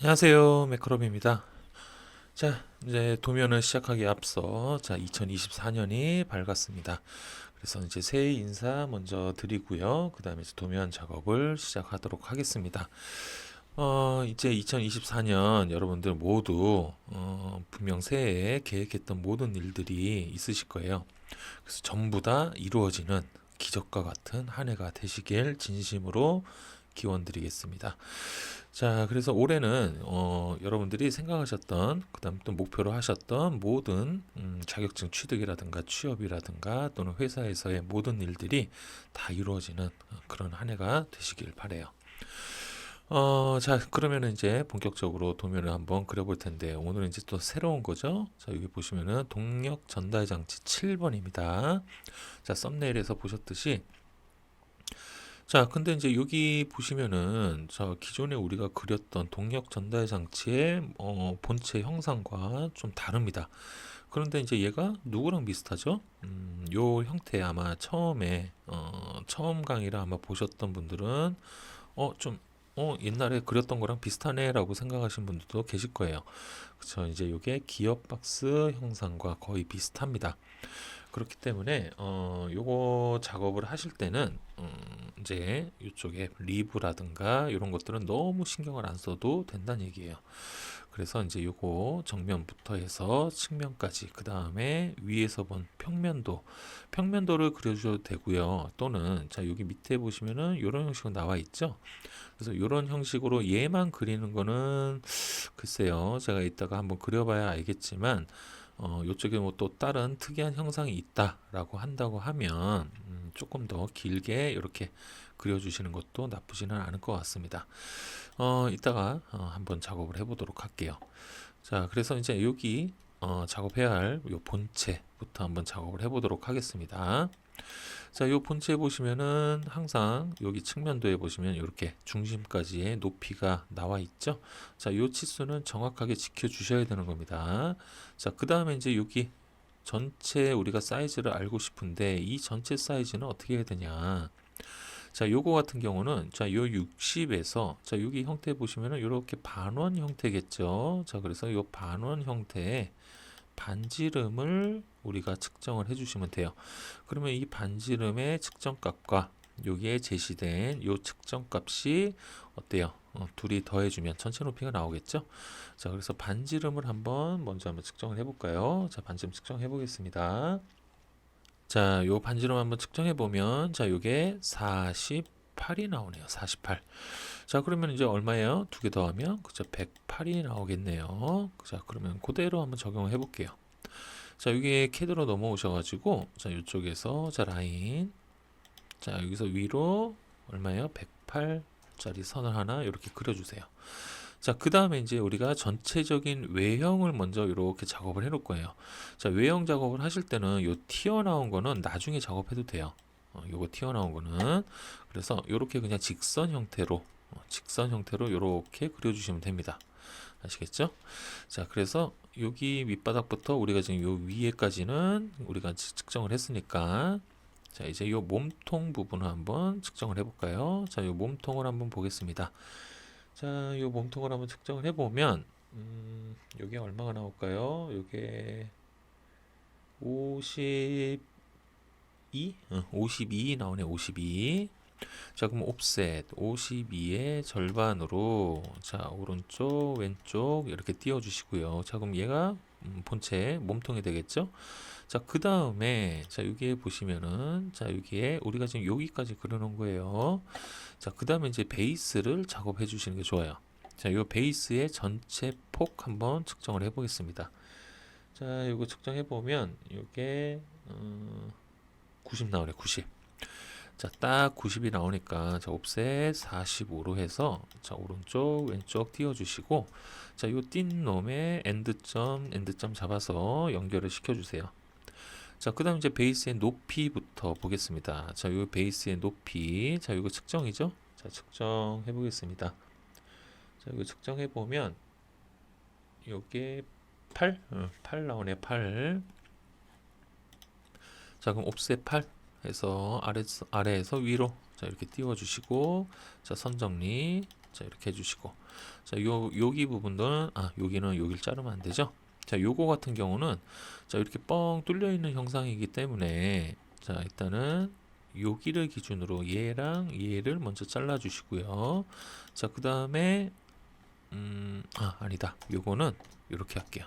안녕하세요. 매크로비입니다. 자, 이제 도면을 시작하기에 앞서 2024년이 밝았습니다. 그래서 이제 새해 인사 먼저 드리고요. 그 다음에 도면 작업을 시작하도록 하겠습니다. 이제 2024년 여러분들 모두 분명 새해에 계획했던 모든 일들이 있으실 거예요. 그래서 전부 다 이루어지는 기적과 같은 한 해가 되시길 진심으로 기원드리겠습니다. 자, 그래서 올해는 여러분들이 생각하셨던, 그다음 또 목표로 하셨던 모든 자격증 취득이라든가 취업이라든가 또는 회사에서의 모든 일들이 다 이루어지는 그런 한 해가 되시길 바래요. 자, 그러면 이제 본격적으로 도면을 한번 그려볼 텐데 오늘은 이제 또 새로운 거죠. 자, 여기 보시면은 동력 전달 장치 7번입니다. 자, 썸네일에서 보셨듯이 자, 근데 이제 여기 보시면은 기존에 우리가 그렸던 동력 전달 장치의 본체 형상과 좀 다릅니다. 그런데 이제 얘가 누구랑 비슷하죠? 요 형태 아마 처음에 처음 강의를 아마 보셨던 분들은 좀 옛날에 그렸던 거랑 비슷하네라고 생각하시는 분들도 계실 거예요. 그렇죠? 이제 요게 기어 박스 형상과 거의 비슷합니다. 그렇기 때문에 요거 작업을 하실 때는 이제 이쪽에 리브라든가 이런 것들은 너무 신경을 안 써도 된다는 얘기예요. 그래서 이제 요거 정면부터 해서 측면까지 그 다음에 위에서 본 평면도를 그려주셔도 되고요. 또는 자 여기 밑에 보시면은 이런 형식으로 나와 있죠. 그래서 이런 형식으로 얘만 그리는 거는 글쎄요. 제가 이따가 한번 그려봐야 알겠지만 요쪽에 뭐 또 다른 특이한 형상이 있다라고 한다고 하면 조금 더 길게 이렇게 그려주시는 것도 나쁘지는 않을 것 같습니다. 이따가 한번 작업을 해보도록 할게요. 자, 그래서 이제 여기 작업해야 할 요 본체부터 한번 작업을 해보도록 하겠습니다. 자, 요 본체 보시면은 항상 여기 측면도에 보시면 이렇게 중심까지의 높이가 나와 있죠. 자, 요 치수는 정확하게 지켜 주셔야 되는 겁니다. 자, 그 다음에 이제 여기 전체 우리가 사이즈를 알고 싶은데 이 전체 사이즈는 어떻게 해야 되냐. 자, 요거 같은 경우는 자, 요 60에서 자, 여기 형태 보시면은 이렇게 반원 형태겠죠. 자, 그래서 요 반원 형태의 반지름을 우리가 측정을 해주시면 돼요. 그러면 이 반지름의 측정값과 여기에 제시된 이 측정값이 어때요? 둘이 더해주면 전체 높이가 나오겠죠? 자, 그래서 반지름을 먼저 한번 측정을 해볼까요? 자, 반지름 측정해 보겠습니다. 자, 요 반지름 한번 측정해 보면 자, 요게 48이 나오네요. 48. 자, 그러면 이제 얼마예요? 두 개 더하면 그죠? 108이 나오겠네요. 자, 그러면 그대로 한번 적용을 해볼게요. 자, 여기에 캐드로 넘어오셔가지고 자, 이쪽에서 자, 라인 자, 여기서 위로 얼마예요? 108짜리 선을 하나 이렇게 그려주세요. 자, 그 다음에 이제 우리가 전체적인 외형을 먼저 이렇게 작업을 해놓을 거예요. 자, 외형 작업을 하실 때는 요 튀어나온 거는 나중에 작업해도 돼요. 요거 튀어나온 거는 그래서 이렇게 그냥 직선 형태로 이렇게 그려주시면 됩니다. 아시겠죠? 자, 그래서 여기 밑바닥부터 우리가 지금 요 위에까지는 우리가 측정을 했으니까 자, 이제 요 몸통 부분을 한번 측정을 해볼까요? 자, 요 몸통을 한번 보겠습니다. 자, 요 몸통을 한번 측정을 해보면 요게 얼마가 나올까요? 요게 52? 52 나오네, 52. 자, 그럼 옵셋 52의 절반으로 자, 오른쪽, 왼쪽 이렇게 띄워 주시고요. 자, 그럼 얘가 본체 몸통이 되겠죠? 자, 그 다음에 자, 여기에 보시면은 자, 여기에 우리가 지금 여기까지 그려 놓은 거예요. 자, 그 다음에 이제 베이스를 작업해 주시는 게 좋아요. 자, 요 베이스의 전체 폭 한번 측정을 해 보겠습니다. 자, 요거 측정해 보면 요게 90 나오네, 90. 자, 딱 90이 나오니까 자, 옵셋 45로 해서 자, 오른쪽 왼쪽 띄워 주시고 자, 요 띈 놈의 엔드점 잡아서 연결을 시켜 주세요. 자, 그다음 이제 베이스의 높이부터 보겠습니다. 자, 요 베이스의 높이. 자, 이거 측정이죠? 자, 측정해 보겠습니다. 자, 이거 측정해 보면 요게 8? 8 나오네, 8. 자, 그럼 옵셋 8 해서 아래에서 위로 자, 이렇게 띄워 주시고 자, 선 정리. 자, 이렇게 해주시고, 자, 여기 부분들은, 여기는 여기를 자르면 안 되죠. 자, 요거 같은 경우는, 자, 이렇게 뻥 뚫려 있는 형상이기 때문에, 자, 일단은 여기를 기준으로 얘랑 얘를 먼저 잘라 주시고요. 자, 그 다음에, 아니다. 요거는 이렇게 할게요.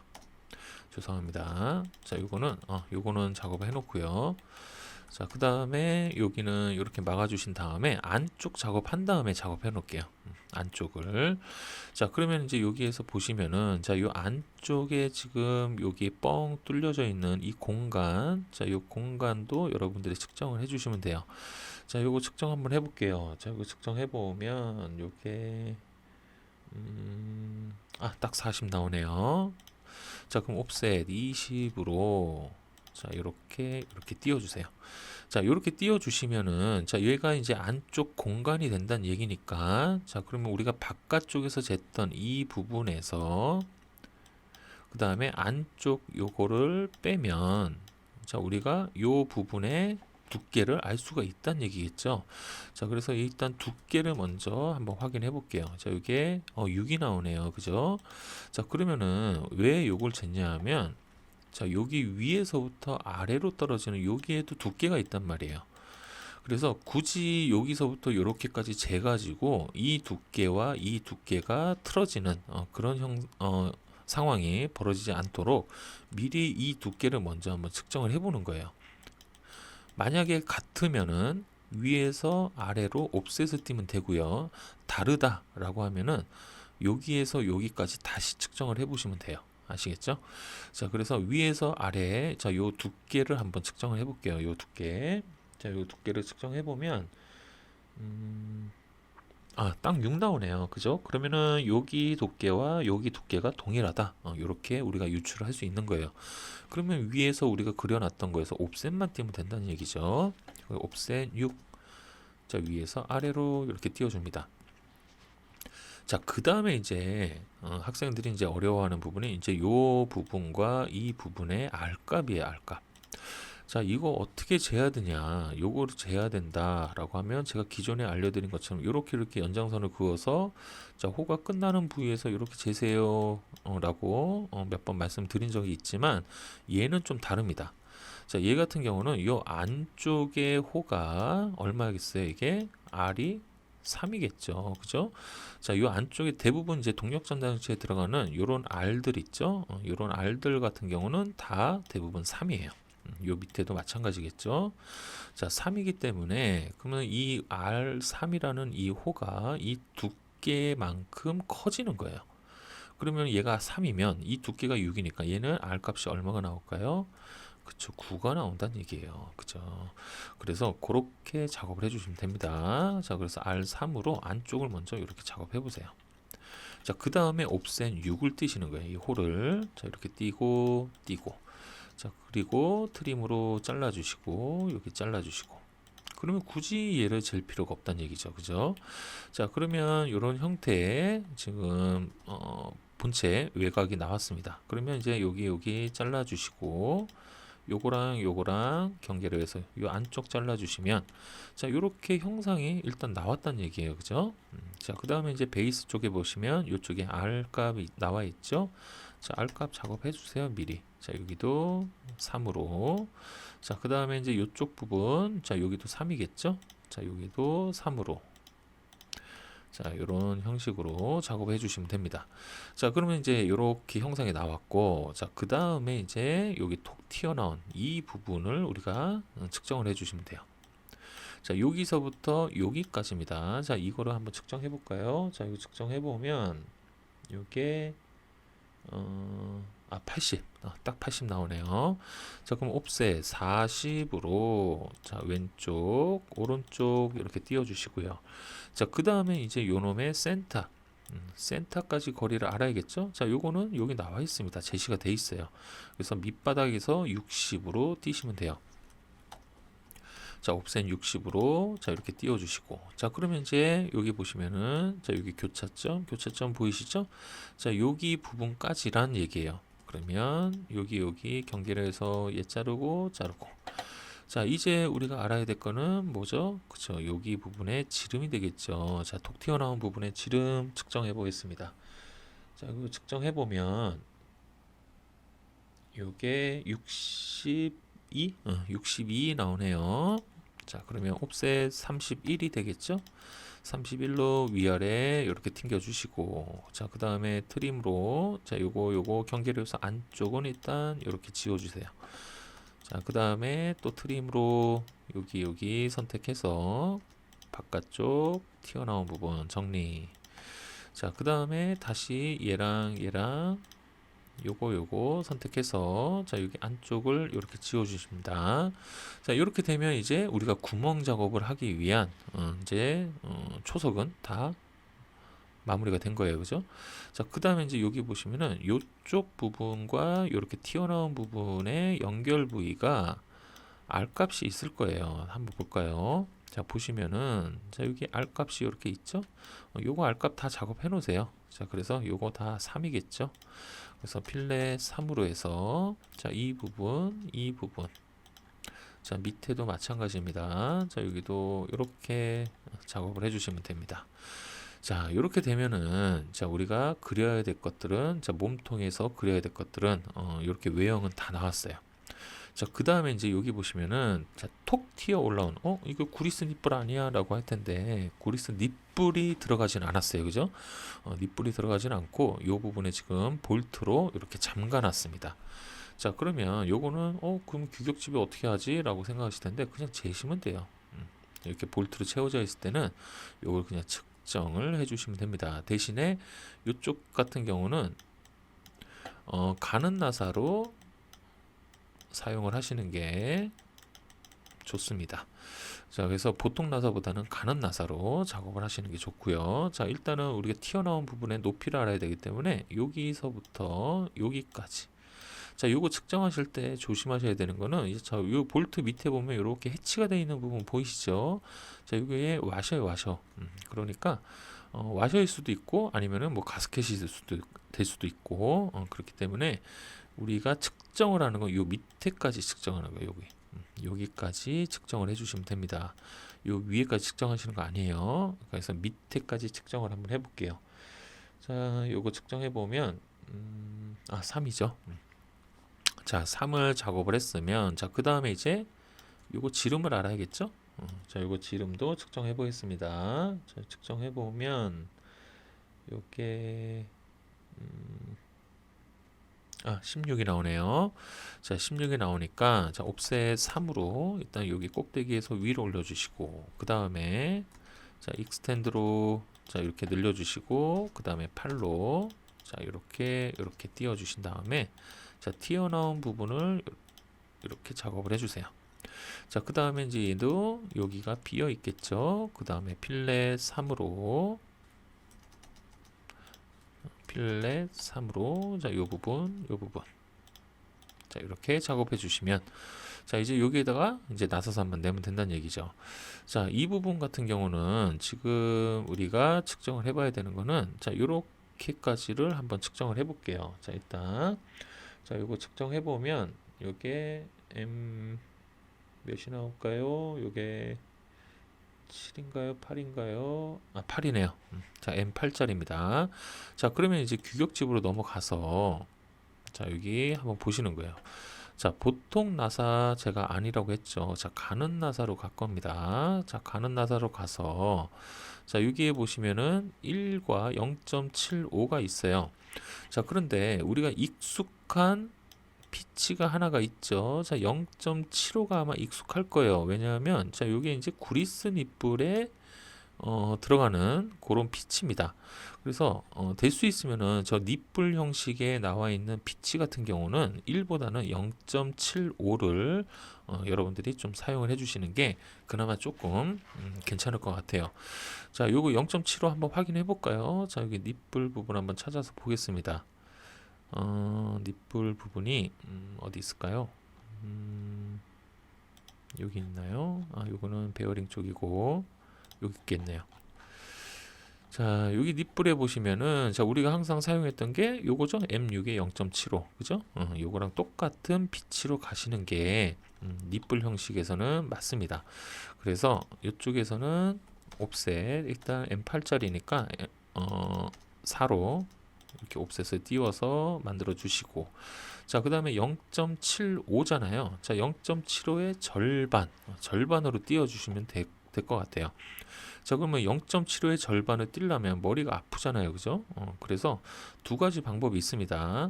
죄송합니다. 자, 요거는 작업을 해놓고요. 자, 그 다음에 여기는 이렇게 막아주신 다음에 안쪽 작업한 다음에 작업해 놓을게요. 안쪽을. 자, 그러면 이제 여기에서 보시면은, 자, 요 안쪽에 지금 여기 뻥 뚫려져 있는 이 공간, 자, 요 공간도 여러분들이 측정을 해주시면 돼요. 자, 요거 측정 한번 해볼게요. 자, 요거 측정해 보면 요게 딱 40 나오네요. 자, 그럼 옵셋 20으로 자, 이렇게 띄워주세요. 자, 이렇게 띄워주시면은, 자, 얘가 이제 안쪽 공간이 된다는 얘기니까, 자, 그러면 우리가 바깥쪽에서 쟀던 이 부분에서, 그 다음에 안쪽 요거를 빼면, 자, 우리가 요 부분의 두께를 알 수가 있다는 얘기겠죠. 자, 그래서 일단 두께를 먼저 한번 확인해 볼게요. 자, 이게 6이 나오네요. 그죠? 자, 그러면은 왜 요걸 쟀냐 하면, 자, 여기 위에서부터 아래로 떨어지는 여기에도 두께가 있단 말이에요. 그래서 굳이 여기서부터 이렇게까지 재가지고 이 두께와 이 두께가 틀어지는 그런 상황이 벌어지지 않도록 미리 이 두께를 먼저 한번 측정을 해보는 거예요. 만약에 같으면은 위에서 아래로 옵셋을 띄면 되고요. 다르다라고 하면은 여기에서 여기까지 다시 측정을 해보시면 돼요. 아시겠죠? 자, 그래서 위에서 아래에 자, 요 두께를 한번 측정을 해볼게요. 요 두께. 자, 요 두께를 측정해 보면 딱 6 나오네요. 그죠? 그러면은 여기 두께와 여기 두께가 동일하다. 요렇게 우리가 유추를 할 수 있는 거예요. 그러면 위에서 우리가 그려놨던 거에서 옵셋만 띄우면 된다는 얘기죠. 옵셋 6. 자, 위에서 아래로 이렇게 띄워줍니다. 자, 그 다음에 이제 학생들이 이제 어려워하는 부분이 이제 요 부분과 이 부분의 R값이에요, R값. 자, 이거 어떻게 재야 되냐? 요거를 재야 된다라고 하면 제가 기존에 알려드린 것처럼 이렇게 연장선을 그어서 자, 호가 끝나는 부위에서 이렇게 재세요 라고 몇 번 말씀드린 적이 있지만 얘는 좀 다릅니다. 자, 얘 같은 경우는 요 안쪽에 호가 얼마겠어요? 이게 R이 3이겠죠. 그죠? 자, 요 안쪽에 대부분 이제 동력전단지에 들어가는 요런 R들 있죠? 요런 R들 같은 경우는 다 대부분 3이에요. 요 밑에도 마찬가지겠죠. 자, 3이기 때문에 그러면 이 R3이라는 이 호가 이 두께만큼 커지는 거예요. 그러면 얘가 3이면 이 두께가 6이니까 얘는 R 값이 얼마가 나올까요? 그쵸, 9가 나온다는 얘기예요. 그죠? 그래서 그렇게 작업을 해주시면 됩니다. 자, 그래서 R3으로 안쪽을 먼저 이렇게 작업해 보세요. 자, 그 다음에 옵셋 6을 띄시는 거예요. 이 홀을. 자, 이렇게 띄고, 자, 그리고 트림으로 잘라주시고, 여기 잘라주시고. 그러면 굳이 얘를 잴 필요가 없다는 얘기죠. 그죠? 자, 그러면 이런 형태의 지금, 본체 외곽이 나왔습니다. 그러면 이제 여기 잘라주시고, 요거랑 경계를 해서 요 안쪽 잘라주시면 자, 요렇게 형상이 일단 나왔다는 얘기예요. 그죠? 자, 그 다음에 이제 베이스 쪽에 보시면 요쪽에 R 값이 나와 있죠? 자, R 값 작업해 주세요. 미리. 자, 여기도 3으로. 자, 그 다음에 이제 요쪽 부분. 자, 여기도 3이겠죠? 자, 여기도 3으로. 자, 이런 형식으로 작업해 주시면 됩니다. 자, 그러면 이제 이렇게 형상이 나왔고, 자, 그 다음에 이제 여기 톡 튀어나온 이 부분을 우리가 측정을 해 주시면 돼요. 자, 여기서부터 여기까지입니다. 자, 이거를 한번 측정해 볼까요? 자, 이거 측정해 보면 이게 80. 딱 80 나오네요. 자, 그럼 옵셋 40으로 자, 왼쪽, 오른쪽 이렇게 띄워 주시고요. 자, 그 다음에 이제 요놈의 센터. 센터까지 거리를 알아야겠죠? 자, 요거는 여기 나와 있습니다. 제시가 돼 있어요. 그래서 밑바닥에서 60으로 띄시면 돼요. 자, 옵셋 60으로 자, 이렇게 띄워 주시고. 자, 그러면 이제 여기 보시면은 자, 여기 교차점 보이시죠? 자, 여기 부분까지란 얘기예요. 그러면 여기 경계를 해서 얘 자르고 자, 이제 우리가 알아야 될 거는 뭐죠? 그쵸. 여기 부분에 지름이 되겠죠. 자, 톡 튀어나온 부분에 지름 측정해 보겠습니다. 자, 이거 측정해 보면 요게 62? 62 나오네요. 자, 그러면 옵셋 31이 되겠죠? 31로 위아래 이렇게 튕겨 주시고, 자, 그 다음에 트림으로, 자, 요거 경계로서 안쪽은 일단 이렇게 지워 주세요. 자, 그 다음에 또 트림으로 여기 선택해서 바깥쪽 튀어나온 부분 정리. 자, 그 다음에 다시 얘랑 요거 선택해서, 자, 여기 안쪽을 이렇게 지워 주십니다. 자, 이렇게 되면 이제 우리가 구멍 작업을 하기 위한 이제 초석은 다 마무리가 된 거예요. 그죠? 자, 그 다음에 이제 여기 보시면은 요쪽 부분과 이렇게 튀어나온 부분의 연결 부위가 R값이 있을 거예요. 한번 볼까요? 자, 보시면은, 자, 여기 R값이 이렇게 있죠? 요거 R값 다 작업해 놓으세요. 자, 그래서 요거 다 3이겠죠? 그래서 필렛 3으로 해서, 자, 이 부분, 자, 밑에도 마찬가지입니다. 자, 여기도 이렇게 작업을 해주시면 됩니다. 자, 이렇게 되면은, 자, 우리가 그려야 될 것들은, 자, 몸통에서 그려야 될 것들은, 이렇게 외형은 다 나왔어요. 자, 그 다음에 이제 여기 보시면은, 자, 톡 튀어 올라온, 이거 구리스 닛불 아니야? 라고 할 텐데, 구리스 닛불이 들어가진 않았어요. 그죠? 닛불이 들어가진 않고, 이 부분에 지금 볼트로 이렇게 잠가 놨습니다. 자, 그러면 요거는, 그럼 규격집이 어떻게 하지? 라고 생각하실 텐데, 그냥 재시면 돼요. 이렇게 볼트로 채워져 있을 때는, 요걸 그냥 측정을 해주시면 됩니다. 대신에, 이쪽 같은 경우는, 가는 나사로 사용을 하시는 게 좋습니다. 자, 그래서 보통 나사보다는 가는 나사로 작업을 하시는 게 좋고요. 자, 일단은 우리가 튀어나온 부분의 높이를 알아야 되기 때문에 여기서부터 여기까지. 자, 요거 측정하실 때 조심하셔야 되는 거는 이제 요 볼트 밑에 보면 이렇게 해치가 되어 있는 부분 보이시죠? 자, 이게 와셔요, 와셔. 그러니까 와셔일 수도 있고 아니면은 뭐 가스켓이 될 수도 있고 그렇기 때문에 우리가 측정을 하는 건 요 밑에까지 측정하는 거예요. 여기까지 측정을 해주시면 됩니다. 요 위에까지 측정하시는 거 아니에요. 그래서 밑에까지 측정을 한번 해볼게요. 자, 요거 측정해 보면 3이죠. 자, 3을 작업을 했으면, 자, 그 다음에 이제 요거 지름을 알아야겠죠? 자, 요거 지름도 측정해 보겠습니다. 자, 측정해 보면 요게 16이 나오네요. 자, 16이 나오니까, 자, 옵셋 3으로 일단 여기 꼭대기에서 위로 올려주시고, 그 다음에, 자, 익스텐드로, 자, 이렇게 늘려주시고, 그 다음에 8로, 자, 이렇게 띄워주신 다음에, 자, 튀어나온 부분을 이렇게 작업을 해주세요. 자, 그 다음에 이제 얘도 여기가 비어 있겠죠. 그 다음에 필렛 3으로, 자, 요 부분. 자, 이렇게 작업해 주시면, 자, 이제 여기에다가 이제 나사서 한번 내면 된다는 얘기죠. 자, 이 부분 같은 경우는 지금 우리가 측정을 해봐야 되는 거는, 자, 요렇게까지를 한번 측정을 해볼게요. 자, 일단, 자, 요거 측정해 보면, 요게 M 몇이 나올까요? 요게 7인가요? 8인가요? 8이네요. 자, M8짜리입니다. 자, 그러면 이제 규격집으로 넘어가서, 자, 여기 한번 보시는 거예요. 자, 보통 나사 제가 아니라고 했죠. 자, 가는 나사로 갈 겁니다. 자, 가는 나사로 가서, 자, 여기에 보시면은 1과 0.75가 있어요. 자, 그런데 우리가 익숙한 피치가 하나가 있죠. 자, 0.75가 아마 익숙할 거예요. 왜냐하면, 자, 요게 이제 구리스 닛불에 들어가는 그런 피치입니다. 그래서 될 수 있으면은 저 닛불 형식에 나와 있는 피치 같은 경우는 1보다는 0.75를 여러분들이 좀 사용을 해주시는 게 그나마 조금 괜찮을 것 같아요. 자, 요거 0.75 한번 확인해 볼까요? 자, 여기 닛불 부분 한번 찾아서 보겠습니다. 닛불 부분이 어디 있을까요? 여기 있나요? 요거는 베어링 쪽이고 여기 있겠네요. 자, 여기 닛불에 보시면은 자, 우리가 항상 사용했던 게 요거죠. M6의 0.75. 그죠? 요거랑 똑같은 피치로 가시는 게 닛불 형식에서는 맞습니다. 그래서 이쪽에서는 옵셋 일단 M8짜리니까 4로 이렇게 옵셋을 띄워서 만들어 주시고, 자, 그 다음에 0.75잖아요. 자, 0.75의 절반으로 띄워 주시면 될 것 같아요. 자, 그러면 0.75의 절반을 띄려면 머리가 아프잖아요. 그죠? 그래서 두 가지 방법이 있습니다.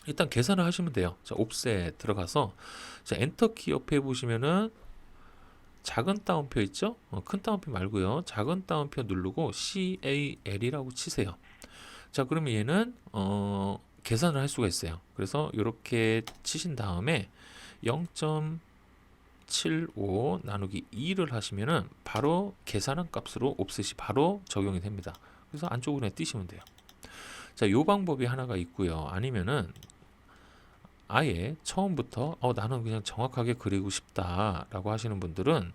일단 계산을 하시면 돼요. 자, 옵셋 들어가서 자, 엔터키 옆에 보시면은 작은 따옴표 있죠? 큰 따옴표 말고요. 작은 따옴표 누르고 CAL이라고 치세요. 자, 그러면 얘는 계산을 할 수가 있어요. 그래서 이렇게 치신 다음에 0.75 나누기 2를 하시면은 바로 계산한 값으로 옵셋이 바로 적용이 됩니다. 그래서 안쪽으로 그냥 띄시면 돼요. 자, 요 방법이 하나가 있고요. 아니면은 아예 처음부터 나는 그냥 정확하게 그리고 싶다라고 하시는 분들은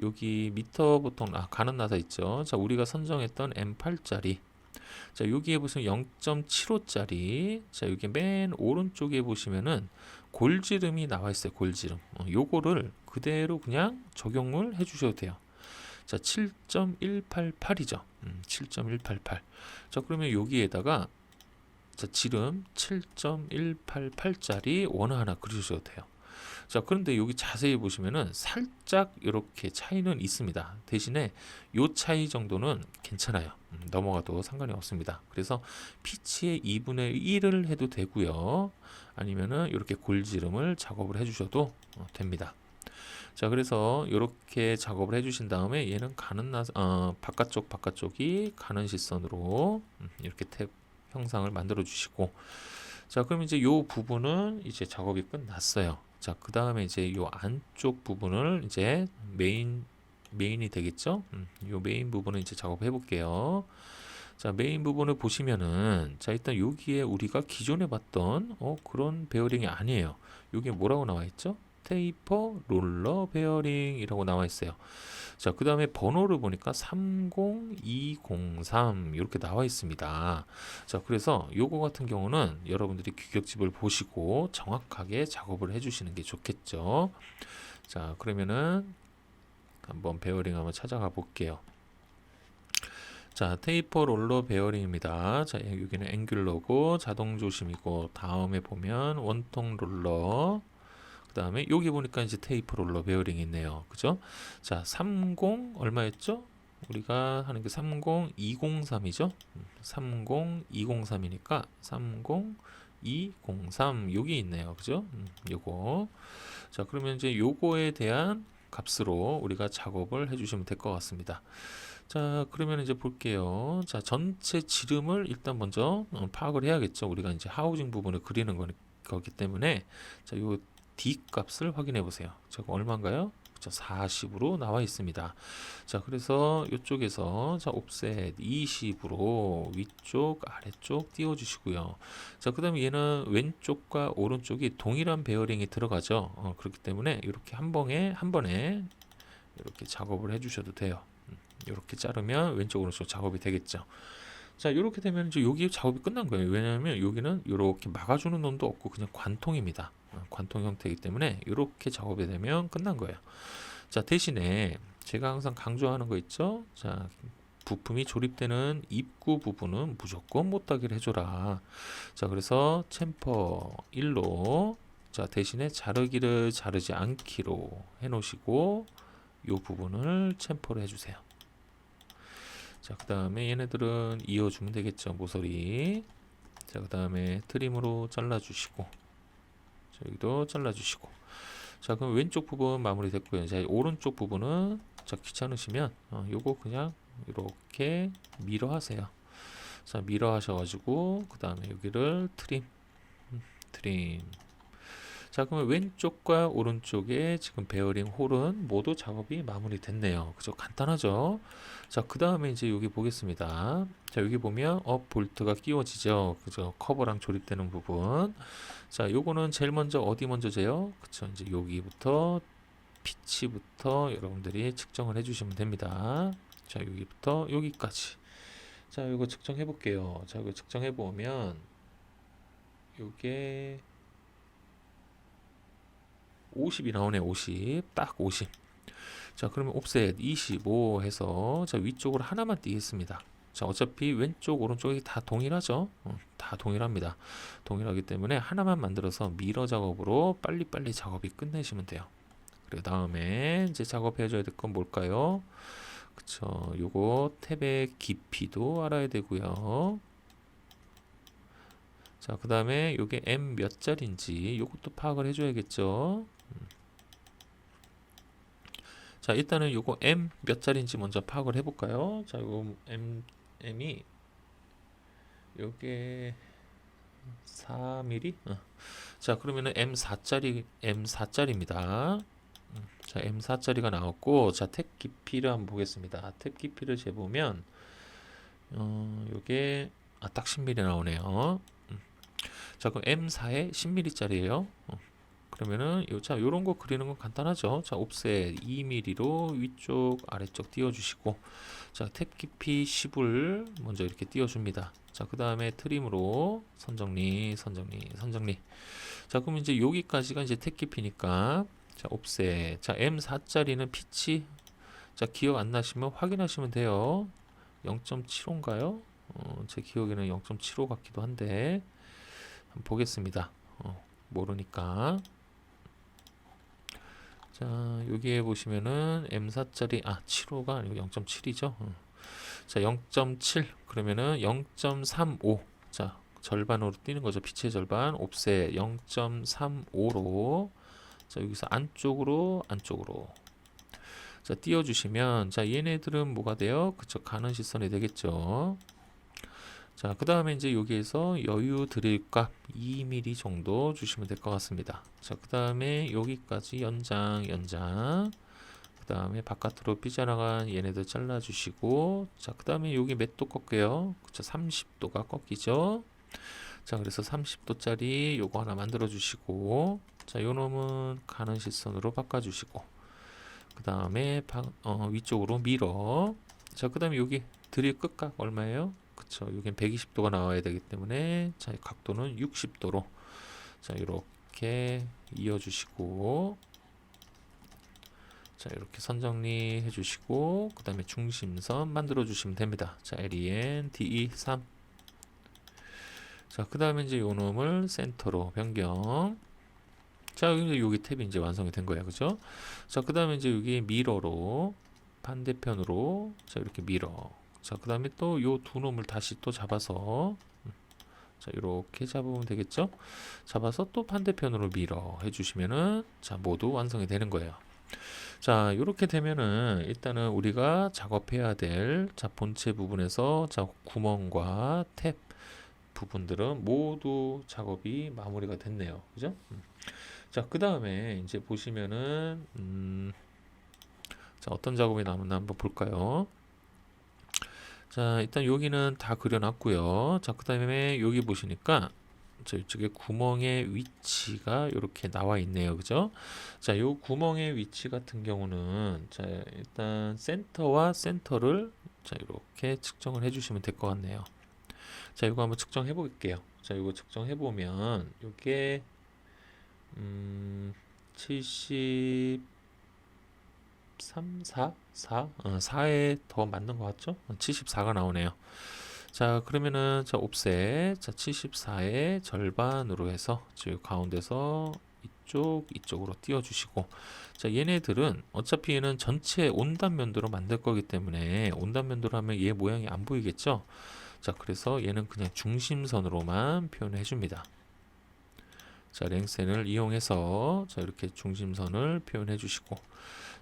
여기 미터 보통 가는 나사 있죠. 자, 우리가 선정했던 M8짜리, 자, 여기에 보시면 0.75짜리, 자, 여기 맨 오른쪽에 보시면은 골지름이 나와 있어요. 골지름. 요거를 그대로 그냥 적용을 해 주셔도 돼요. 자, 7.188이죠. 7.188. 자, 그러면 여기에다가 자, 지름 7.188짜리 원을 하나 그리셔도 돼요. 자, 그런데 여기 자세히 보시면은 살짝 이렇게 차이는 있습니다. 대신에 요 차이 정도는 괜찮아요. 넘어가도 상관이 없습니다. 그래서 피치의 2분의 1을 해도 되고요. 아니면은 이렇게 골지름을 작업을 해주셔도 됩니다. 자, 그래서 이렇게 작업을 해주신 다음에 얘는 바깥쪽이 가는 시선으로 이렇게 탭 형상을 만들어 주시고, 자, 그럼 이제 요 부분은 이제 작업이 끝났어요. 자, 그 다음에 이제 요 안쪽 부분을 이제 메인이 되겠죠? 요 메인 부분을 이제 작업해 볼게요. 자, 메인 부분을 보시면은 자, 일단 여기에 우리가 기존에 봤던 그런 베어링이 아니에요. 여기에 뭐라고 나와 있죠? 테이퍼 롤러 베어링이라고 나와 있어요. 자, 그 다음에 번호를 보니까 30203 이렇게 나와 있습니다. 자, 그래서 요거 같은 경우는 여러분들이 규격집을 보시고 정확하게 작업을 해주시는 게 좋겠죠. 자, 그러면은 한번 베어링 한번 찾아가 볼게요. 자, 테이퍼 롤러 베어링입니다. 자, 여기는 앵귤러고 자동 조심이고, 다음에 보면 원통 롤러, 그 다음에 여기 보니까 이제 테이프 롤러 베어링이 있네요. 그죠? 자, 30 얼마였죠? 우리가 하는 게 30203이죠? 30203이니까 30203 여기 있네요. 그죠? 요거. 자, 그러면 이제 요거에 대한 값으로 우리가 작업을 해주시면 될 것 같습니다. 자, 그러면 이제 볼게요. 자, 전체 지름을 일단 먼저 파악을 해야겠죠. 우리가 이제 하우징 부분을 그리는 거기 때문에 자, 요 D 값을 확인해 보세요. 저거 얼마인가요? 40으로 나와 있습니다. 자, 그래서 이쪽에서 자, 옵셋 20으로 위쪽, 아래쪽 띄워 주시고요. 자, 그 다음에 얘는 왼쪽과 오른쪽이 동일한 베어링이 들어가죠. 그렇기 때문에 이렇게 한 번에 이렇게 작업을 해 주셔도 돼요. 이렇게 자르면 왼쪽, 오른쪽 작업이 되겠죠. 자, 이렇게 되면 이제 여기 작업이 끝난 거예요. 왜냐하면 여기는 이렇게 막아주는 놈도 없고 그냥 관통입니다. 관통 형태이기 때문에 이렇게 작업이 되면 끝난 거예요. 자, 대신에 제가 항상 강조하는 거 있죠. 자, 부품이 조립되는 입구 부분은 무조건 못하기를 해줘라. 자, 그래서 챔퍼 1로 자, 대신에 자르기를 자르지 않기로 해 놓으시고 이 부분을 챔퍼를 해주세요. 자, 그 다음에 얘네들은 이어주면 되겠죠. 모서리. 자, 그 다음에 트림으로 잘라주시고, 자, 여기도 잘라주시고. 자, 그럼 왼쪽 부분 마무리 됐고요. 자, 오른쪽 부분은 자, 귀찮으시면 요거 그냥 이렇게 밀어 하세요. 자, 밀어 하셔가지고 그 다음에 여기를 트림. 자, 그러면 왼쪽과 오른쪽에 지금 베어링 홀은 모두 작업이 마무리됐네요. 그죠? 간단하죠? 자, 그 다음에 이제 여기 보겠습니다. 자, 여기 보면 볼트가 끼워지죠. 그죠? 커버랑 조립되는 부분. 자, 요거는 제일 먼저 어디 먼저 재요? 그쵸? 이제 여기부터 피치부터 여러분들이 측정을 해주시면 됩니다. 자, 여기부터 여기까지. 자, 이거 측정해 볼게요. 자, 이거 측정해 보면 요게 50이 나오네. 50. 딱 50. 자, 그러면 옵셋 25 해서 자, 위쪽으로 하나만 띄겠습니다. 자, 어차피 왼쪽 오른쪽이 다 동일하죠. 다 동일합니다. 동일하기 때문에 하나만 만들어서 미러 작업으로 빨리빨리 작업이 끝내시면 돼요. 그리고 다음에 이제 작업해 줘야 될 건 뭘까요? 그쵸, 요거 탭의 깊이도 알아야 되고요. 자, 그 다음에 요게 M 몇 짜리인지 요것도 파악을 해줘야겠죠. 자, 일단은 요거 M 몇 짜리인지 먼저 파악을 해볼까요? 자, 요거 M이 요게 4mm? 자, 그러면은 M4짜리입니다. 자, M4짜리가 나왔고, 자, 탭 깊이를 한번 보겠습니다. 탭 깊이를 재보면, 요게, 딱 10mm 나오네요. 자, 그럼 M4에 10mm짜리예요. 그러면은 자, 요런 거 그리는 건 간단하죠. 자, 옵셋 2mm로 위쪽 아래쪽 띄워주시고, 자, 탭 깊이 10을 먼저 이렇게 띄워줍니다. 자, 그 다음에 트림으로 선정리. 자, 그럼 이제 여기까지가 이제 탭 깊이니까, 자, 옵셋. 자, M4짜리는 피치. 자, 기억 안 나시면 확인하시면 돼요. 0.75인가요? 제 기억에는 0.75 같기도 한데, 한번 보겠습니다. 모르니까. 자, 여기에 보시면은 M4짜리 75가 아니고 0.7이죠. 자, 0.7 그러면은 0.35. 자, 절반으로 뛰는 거죠. 빛의 절반. 옵셋 0.35로 자, 여기서 안쪽으로 자, 띄워 주시면 자, 얘네들은 뭐가 돼요? 그쵸, 가는 시선이 되겠죠. 자, 그 다음에 이제 여기에서 여유 드릴 값 2mm 정도 주시면 될 것 같습니다. 자, 그 다음에 여기까지 연장. 그 다음에 바깥으로 삐져나간 얘네들 잘라주시고, 자, 그 다음에 여기 몇 도 꺾여요? 그쵸, 30도가 꺾이죠. 자, 그래서 30도짜리 요거 하나 만들어 주시고, 자, 요 놈은 가는 시선으로 바꿔주시고, 그 다음에 위쪽으로 밀어. 자, 그 다음에 여기 드릴 끝각 얼마예요? 그쵸, 여긴 120도가 나와야 되기 때문에 자, 각도는 60도로 자, 이렇게 이어주시고, 자, 이렇게 선 정리해 주시고, 그 다음에 중심선 만들어 주시면 됩니다. 자, LEN DE 3. 자, 그 다음에 이제 요 놈을 센터로 변경. 자, 여기 탭이 이제 완성이 된 거예요. 그죠? 자, 그 다음에 이제 여기 미러로 반대편으로 자, 이렇게 미러. 자, 그 다음에 또 요 두 놈을 다시 또 잡아서 자, 이렇게 잡으면 되겠죠? 잡아서 또 반대편으로 밀어 해주시면은 자, 모두 완성이 되는 거예요. 자, 이렇게 되면은 일단은 우리가 작업해야 될 자, 본체 부분에서 자, 구멍과 탭 부분들은 모두 작업이 마무리가 됐네요. 그죠? 자, 그 다음에 이제 보시면은 자, 어떤 작업이 남았나 한번 볼까요? 자, 일단 여기는 다 그려놨고요. 자, 그 다음에 여기 보시니까 자, 이쪽에 구멍의 위치가 이렇게 나와 있네요. 그죠? 자, 요 구멍의 위치 같은 경우는 자, 일단 센터와 센터를 자, 이렇게 측정을 해주시면 될 것 같네요. 자, 이거 한번 측정해 볼게요. 자, 이거 측정해 보면 이게 73, 4? 4에 더 맞는 것 같죠? 74가 나오네요. 자, 그러면은 자, 옵셋 자, 74의 절반으로 해서 지금 가운데서 이쪽으로 띄워 주시고, 자, 얘네들은 어차피 얘는 전체 온단면도로 만들 거기 때문에 온단면도로 하면 얘 모양이 안 보이겠죠? 자, 그래서 얘는 그냥 중심선으로만 표현해 줍니다. 자, 랭센을 이용해서 자, 이렇게 중심선을 표현해 주시고,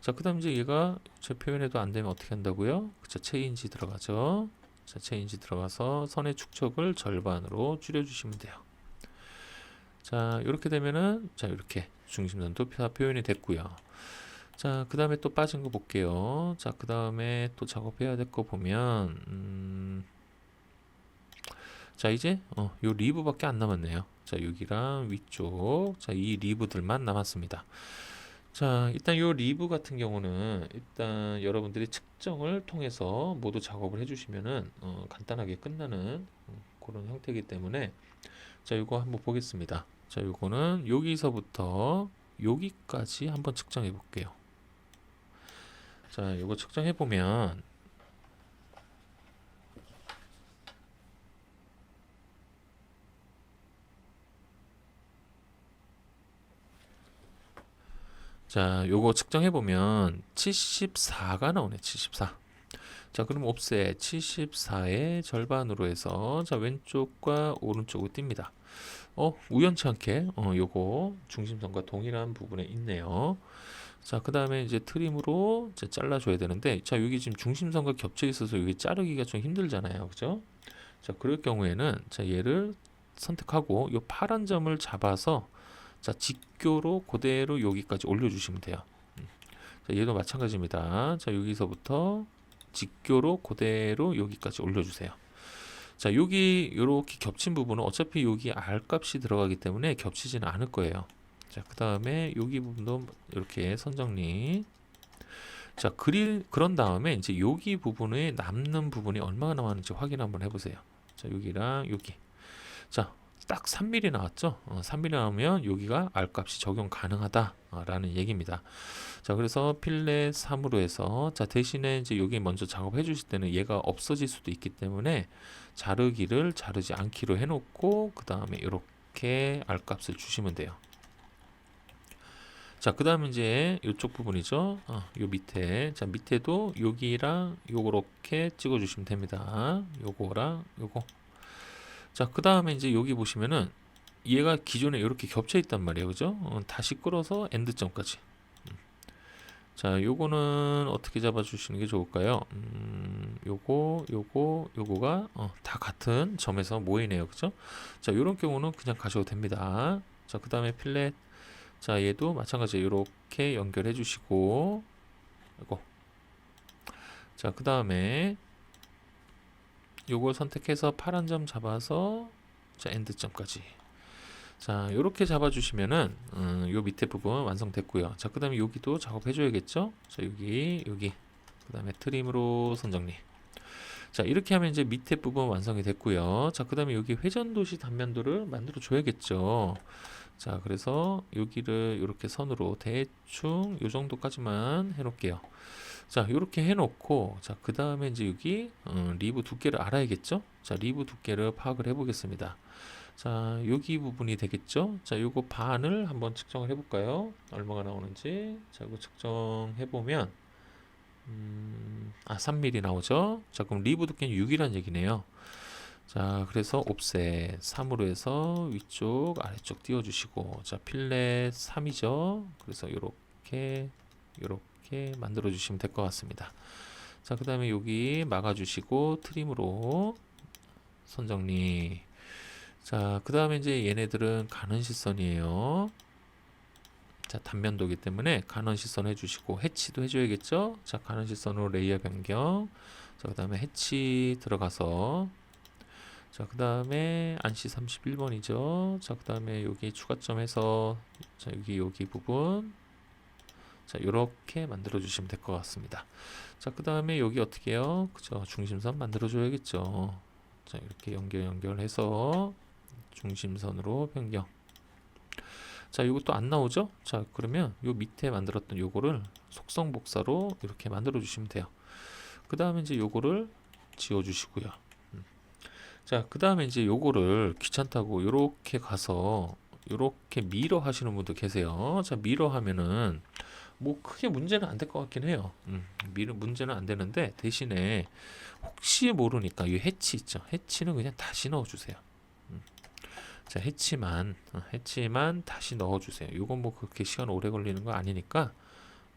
자, 그 다음 이제 얘가 제 표현해도 안 되면 어떻게 한다고요? 그쵸, 체인지 들어가죠. 자, 체인지 들어가서 선의 축척을 절반으로 줄여주시면 돼요. 자, 이렇게 되면은 자, 이렇게 중심선도 표현이 됐고요. 자, 그 다음에 또 빠진 거 볼게요. 자, 그 다음에 또 작업해야 될 거 보면 자, 이제 요 리브밖에 안 남았네요. 자, 여기랑 위쪽 자, 이 리브들만 남았습니다. 자, 일단 요 리브 같은 경우는 일단 여러분들이 측정을 통해서 모두 작업을 해주시면은 간단하게 끝나는 그런 형태이기 때문에 자, 요거 한번 보겠습니다. 자, 요거는 여기서부터 여기까지 한번 측정해 볼게요. 자, 요거 측정해 보면 자, 요거 측정해 보면 74가 나오네. 74. 자, 그럼 옵셋 74의 절반으로 해서 자, 왼쪽과 오른쪽으로 띱니다. 우연치 않게 요거 중심선과 동일한 부분에 있네요. 자, 그 다음에 이제 트림으로 이제 잘라줘야 되는데, 자, 여기 지금 중심선과 겹쳐 있어서 여기 자르기가 좀 힘들잖아요. 그죠? 자, 그럴 경우에는 자, 얘를 선택하고 요 파란 점을 잡아서 자, 직교로 그대로 여기까지 올려주시면 돼요. 자, 얘도 마찬가지입니다. 자, 여기서부터 직교로 그대로 여기까지 올려주세요. 자, 여기 이렇게 겹친 부분은 어차피 여기 R 값이 들어가기 때문에 겹치지는 않을 거예요. 자, 그 다음에 여기 부분도 이렇게 선정리. 자, 그런 다음에 이제 여기 부분에 남는 부분이 얼마나 남았는지 확인 한번 해보세요. 자, 여기랑 여기. 자, 딱 3mm 나왔죠? 3mm 나오면 여기가 R 값이 적용 가능하다라는 얘기입니다. 자, 그래서 필렛 3으로 해서 자, 대신에 이제 여기 먼저 작업해 주실 때는 얘가 없어질 수도 있기 때문에 자르기를 자르지 않기로 해놓고 그 다음에 이렇게 R 값을 주시면 돼요. 자, 그 다음에 이제 이쪽 부분이죠. 요 밑에. 자, 밑에도 여기랑 요렇게 찍어 주시면 됩니다. 요거랑 요거. 자, 그 다음에 이제 여기 보시면은 얘가 기존에 이렇게 겹쳐 있단 말이에요. 그죠? 다시 끌어서 엔드점까지. 자, 요거는 어떻게 잡아 주시는 게 좋을까요? 요거가 다 같은 점에서 모이네요. 그죠? 자, 요런 경우는 그냥 가셔도 됩니다. 자, 그 다음에 필렛. 자, 얘도 마찬가지로 이렇게 연결해 주시고, 이거. 자, 그 다음에 요걸 선택해서 파란 점 잡아서 자, 엔드점까지. 자, 요렇게 잡아 주시면은 요 밑에 부분 완성됐고요. 자, 그 다음에 여기도 작업해 줘야겠죠? 자, 여기 그 다음에 트림으로 선정리. 자, 이렇게 하면 이제 밑에 부분 완성이 됐고요. 자, 그 다음에 여기 회전도시 단면도를 만들어 줘야겠죠. 자, 그래서 여기를 이렇게 선으로 대충 요 정도까지만 해놓을게요. 자, 이렇게 해놓고, 자, 그 다음에 이제 여기 리브 두께를 알아야겠죠? 자, 리브 두께를 파악을 해보겠습니다. 자, 여기 부분이 되겠죠? 자, 요거 반을 한번 측정을 해볼까요? 얼마가 나오는지. 자, 이거 측정해보면 3mm 나오죠? 자, 그럼 리브 두께는 6이란 얘기네요. 자, 그래서 옵셋 3으로 해서 위쪽 아래쪽 띄워주시고, 자, 필렛 3이죠. 그래서 요렇게 만들어 주시면 될 것 같습니다. 자, 그 다음에 여기 막아주시고 트림으로 선정리. 자, 그 다음에 이제 얘네들은 가는 시선이에요. 자, 단면도기 때문에 가는 시선 해주시고 해치도 해줘야겠죠. 자, 가는 시선으로 레이어 변경. 자, 그 다음에 해치 들어가서 자, 그 다음에 안시 31번이죠. 자, 그 다음에 여기 추가점 해서 자, 여기 부분 자, 요렇게 만들어 주시면 될 것 같습니다. 자, 그 다음에 여기 어떻게 해요? 그죠? 중심선 만들어 줘야겠죠. 자, 이렇게 연결해서 중심선으로 변경. 자, 이것도 안 나오죠? 자, 그러면 요 밑에 만들었던 요거를 속성 복사로 이렇게 만들어 주시면 돼요. 그 다음에 이제 요거를 지워 주시고요. 자, 그 다음에 이제 요거를 귀찮다고 요렇게 가서 요렇게 미러 하시는 분도 계세요. 자, 미러 하면은 뭐 크게 문제는 안 될 것 같긴 해요. 문제는 안 되는데 대신에 혹시 모르니까 이 해치 있죠. 해치는 그냥 다시 넣어주세요. 자, 해치만 다시 넣어주세요. 이건 뭐 그렇게 시간 오래 걸리는 거 아니니까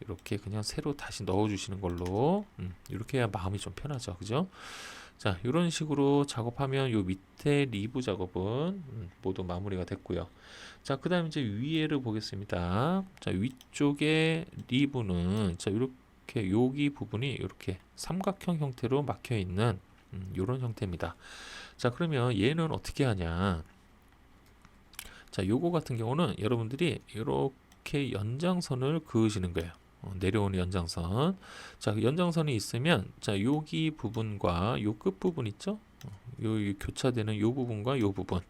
이렇게 그냥 새로 다시 넣어주시는 걸로 이렇게 해야 마음이 좀 편하죠. 그죠? 자, 이런 식으로 작업하면 요 밑에 리브 작업은 모두 마무리가 됐고요. 자, 그 다음에 이제 위에를 보겠습니다. 자, 위쪽에 리브는 자, 이렇게 여기 부분이 이렇게 삼각형 형태로 막혀 있는 이런 형태입니다. 자, 그러면 얘는 어떻게 하냐? 자, 요거 같은 경우는 여러분들이 이렇게 연장선을 그으시는 거예요. 내려오는 연장선. 자, 그 연장선이 있으면 자, 여기 부분과 요 끝 부분 있죠? 요 교차되는 요 부분과 요 부분.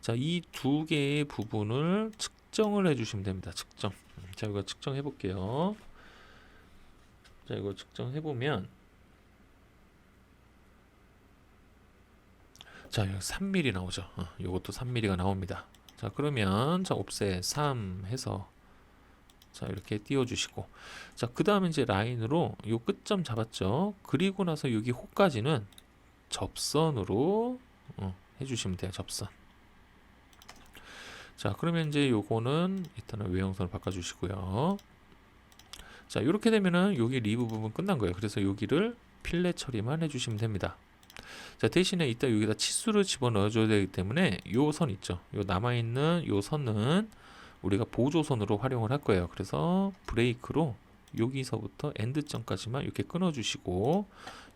자, 이 두 개의 부분을 측정을 해주시면 됩니다. 측정. 자, 이거 측정해 볼게요. 자, 이거 측정해 보면 자, 여기 3mm 나오죠. 요것도 3mm가 나옵니다. 자, 그러면 자, 옵셋 3 해서 자, 이렇게 띄워주시고 자, 그 다음에 이제 라인으로 요 끝점 잡았죠. 그리고 나서 여기 호까지는 접선으로 해주시면 돼요. 접선. 자, 그러면 이제 요거는 일단은 외형선을 바꿔주시고요. 자, 이렇게 되면은 여기 리브 부분 끝난 거예요. 그래서 여기를 필렛 처리만 해주시면 됩니다. 자, 대신에 이따 여기다 치수를 집어넣어줘야 되기 때문에 요 선 있죠. 요 남아있는 요 선은 우리가 보조선으로 활용을 할 거예요. 그래서 브레이크로 여기서부터 엔드점까지만 이렇게 끊어주시고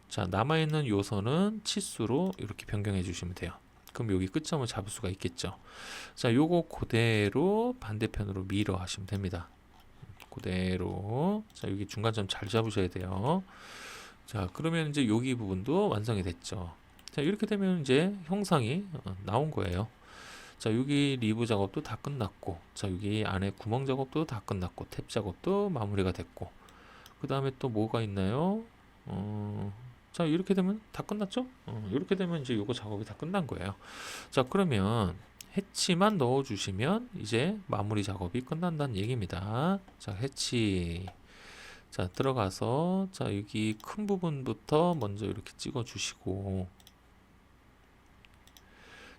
자, 남아있는 요 선은 치수로 이렇게 변경해 주시면 돼요. 그럼 여기 끝점을 잡을 수가 있겠죠. 자, 요거 그대로 반대편으로 밀어 하시면 됩니다. 그대로. 자, 여기 중간점 잘 잡으셔야 돼요. 자, 그러면 이제 여기 부분도 완성이 됐죠. 자, 이렇게 되면 이제 형상이 나온 거예요. 자, 여기 리브 작업도 다 끝났고, 자, 여기 안에 구멍 작업도 다 끝났고, 탭 작업도 마무리가 됐고, 그 다음에 또 뭐가 있나요? 자, 이렇게 되면 다 끝났죠? 이렇게 되면 이제 요거 작업이 다 끝난 거예요. 자, 그러면 해치만 넣어주시면 이제 마무리 작업이 끝난다는 얘기입니다. 자, 해치. 자, 들어가서 자, 여기 큰 부분부터 먼저 이렇게 찍어 주시고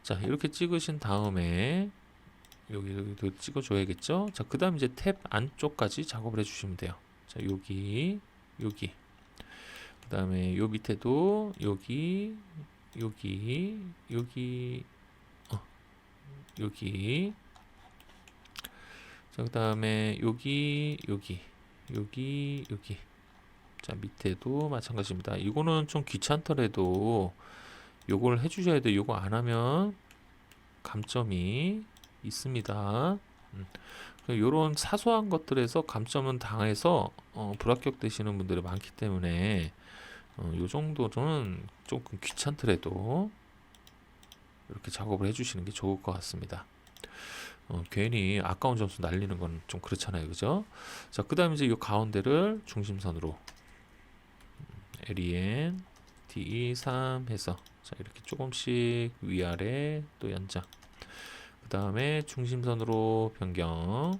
자, 이렇게 찍으신 다음에 여기도 찍어 줘야겠죠. 자, 그 다음 이제 탭 안쪽까지 작업을 해 주시면 돼요. 자, 여기 그 다음에 요 밑에도 여기 자, 그 다음에 여기 자, 밑에도 마찬가지입니다. 이거는 좀 귀찮더라도 요걸 해주셔야 돼요. 요거 안 하면 감점이 있습니다. 요런 사소한 것들에서 감점은 당해서 불합격 되시는 분들이 많기 때문에 요 정도는 조금 귀찮더라도 이렇게 작업을 해주시는 게 좋을 것 같습니다. 괜히 아까운 점수 날리는 건 좀 그렇잖아요. 그죠? 자, 그 다음에 이제 이 가운데를 중심선으로 LEN DE3 해서 자, 이렇게 조금씩 위아래 또 연장. 그 다음에 중심선으로 변경.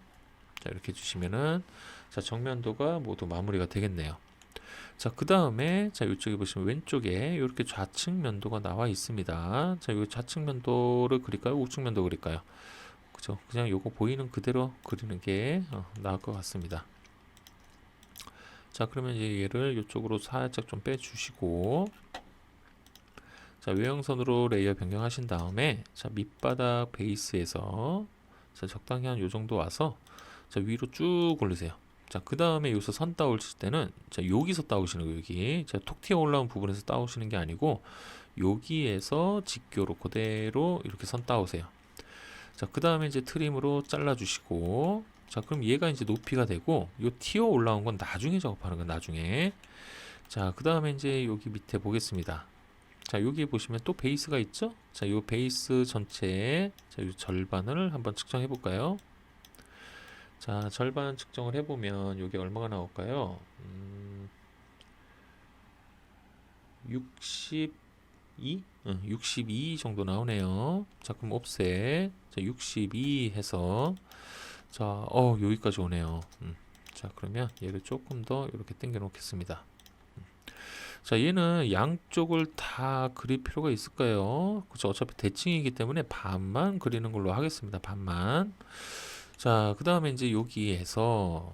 자, 이렇게 해주시면은 자, 정면도가 모두 마무리가 되겠네요. 자, 그 다음에 자, 이쪽에 보시면 왼쪽에 이렇게 좌측 면도가 나와 있습니다. 자, 이 좌측 면도를 그릴까요? 우측 면도 그릴까요? 그죠? 그냥 요거 보이는 그대로 그리는 게 나을 것 같습니다. 자, 그러면 이제 얘를 이쪽으로 살짝 좀 빼주시고 자, 외형선으로 레이어 변경하신 다음에 자, 밑바닥 베이스에서 자, 적당히 한 요 정도 와서 자, 위로 쭉 올리세요. 자, 그 다음에 여기서 선 따오실 때는 자, 여기서 따오시는 거예요. 여기 자, 톡 튀어 올라온 부분에서 따오시는 게 아니고 여기에서 직교로 그대로 이렇게 선 따오세요. 자, 그 다음에 이제 트림으로 잘라주시고 자, 그럼 얘가 이제 높이가 되고 요 튀어 올라온 건 나중에 작업하는 건 나중에. 자, 그 다음에 이제 여기 밑에 보겠습니다. 자, 여기 보시면 또 베이스가 있죠? 자, 요 베이스 전체에 자, 요 절반을 한번 측정해 볼까요? 자, 절반 측정을 해보면 이게 얼마가 나올까요? 62? 62 정도 나오네요. 자, 그럼 옵셋 자, 62 해서 자, 여기까지 오네요. 자, 그러면 얘를 조금 더 이렇게 당겨 놓겠습니다. 자, 얘는 양쪽을 다 그릴 필요가 있을까요? 그쵸, 어차피 대칭이기 때문에 반만 그리는 걸로 하겠습니다. 반만. 자, 그 다음에 이제 여기에서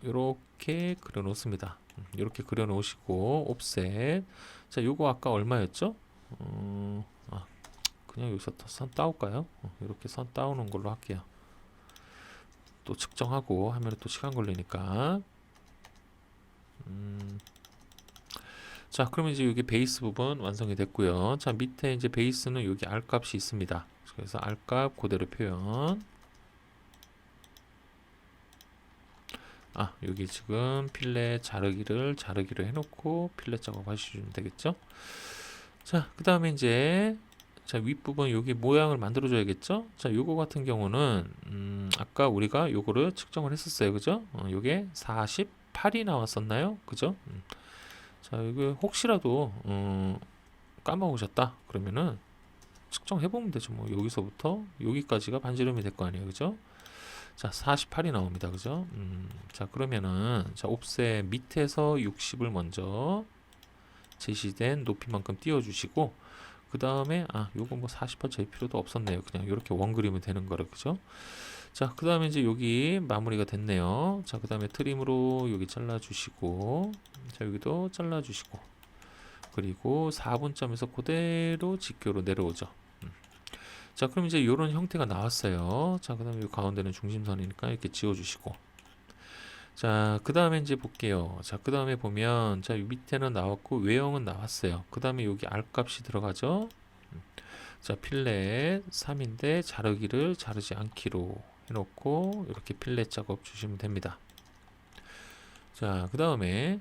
이렇게 그려 놓습니다. 이렇게 그려 놓으시고 옵셋. 자, 요거 아까 얼마였죠? 그냥 여기서 선 따올까요? 이렇게 선 따오는 걸로 할게요. 또 측정하고 하면 또 시간 걸리니까. 자, 그러면 이제 여기 베이스 부분 완성이 됐고요. 자, 밑에 이제 베이스는 여기 R 값이 있습니다. 그래서 R 값 그대로 표현. 여기 지금 필렛 자르기를 해놓고 필렛 작업 하시면 되겠죠. 자, 그 다음에 이제 자, 윗부분 여기 모양을 만들어 줘야겠죠. 자, 요거 같은 경우는 아까 우리가 요거를 측정을 했었어요. 그죠? 요게 48이 나왔었나요? 그죠? 자, 이거 혹시라도 까먹으셨다 그러면은 측정해 보면 되죠. 뭐 여기서부터 여기까지가 반지름이 될 거 아니에요. 그죠? 자, 48이 나옵니다. 그죠? 자, 그러면은 자, 옵셋 밑에서 60을 먼저 제시된 높이만큼 띄워 주시고, 그 다음에 요거 뭐 48 잴 필요도 없었네요. 그냥 이렇게 원 그리면 되는 거라. 그죠? 자, 그 다음에 이제 여기 마무리가 됐네요. 자, 그 다음에 트림으로 여기 잘라 주시고, 자, 여기도 잘라 주시고, 그리고 4분점에서 그대로 직교로 내려오죠. 자, 그럼 이제 이런 형태가 나왔어요. 자, 그 다음에 이 가운데는 중심선이니까 이렇게 지워주시고, 자, 그 다음에 이제 볼게요. 자, 그 다음에 보면, 자, 이 밑에는 나왔고, 외형은 나왔어요. 그 다음에 여기 R 값이 들어가죠. 자, 필렛 3인데 자르기를 자르지 않기로 해놓고, 이렇게 필렛 작업 주시면 됩니다. 자, 그 다음에,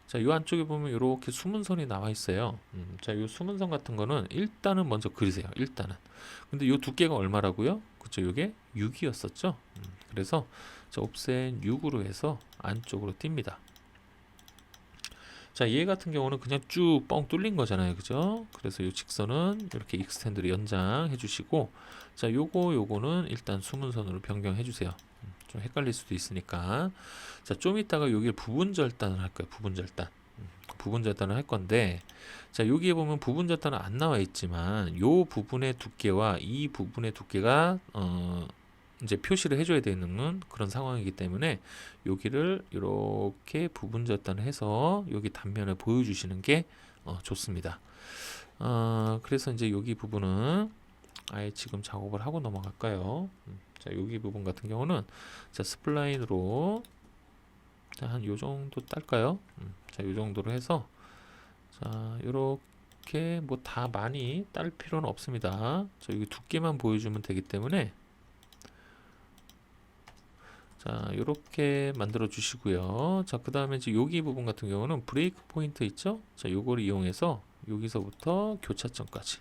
자, 이 안쪽에 보면 이렇게 수문선이 나와 있어요. 자, 이 수문선 같은 거는 일단은 먼저 그리세요. 일단은. 근데 이 두께가 얼마라고요? 그쵸, 이게 6이었었죠. 그래서 자, 옵셋 6으로 해서 안쪽으로 띕니다. 자, 얘 같은 경우는 그냥 쭉 뻥 뚫린 거잖아요. 그죠? 그래서 이 직선은 이렇게 익스텐드로 연장해 주시고, 자, 요거는 일단 수문선으로 변경해 주세요. 좀 헷갈릴 수도 있으니까. 자, 좀 이따가 여기에 부분절단을 할 거예요. 부분절단. 부분절단을 할 건데, 자, 여기에 보면 부분절단은 안 나와 있지만, 요 부분의 두께와 이 부분의 두께가, 이제 표시를 해줘야 되는 그런 상황이기 때문에, 여기를 이렇게 부분절단을 해서 여기 단면을 보여주시는 게 좋습니다. 그래서 이제 여기 부분은 아예 지금 작업을 하고 넘어갈까요? 자, 여기 부분 같은 경우는 자, 스플라인으로 자, 한 요 정도 딸까요? 자, 요 정도로 해서 자, 요렇게 뭐 다 많이 딸 필요는 없습니다. 자, 여기 두께만 보여주면 되기 때문에 자, 요렇게 만들어 주시고요. 자, 그 다음에 이제 여기 부분 같은 경우는 브레이크 포인트 있죠? 자, 요걸 이용해서 여기서부터 교차점까지.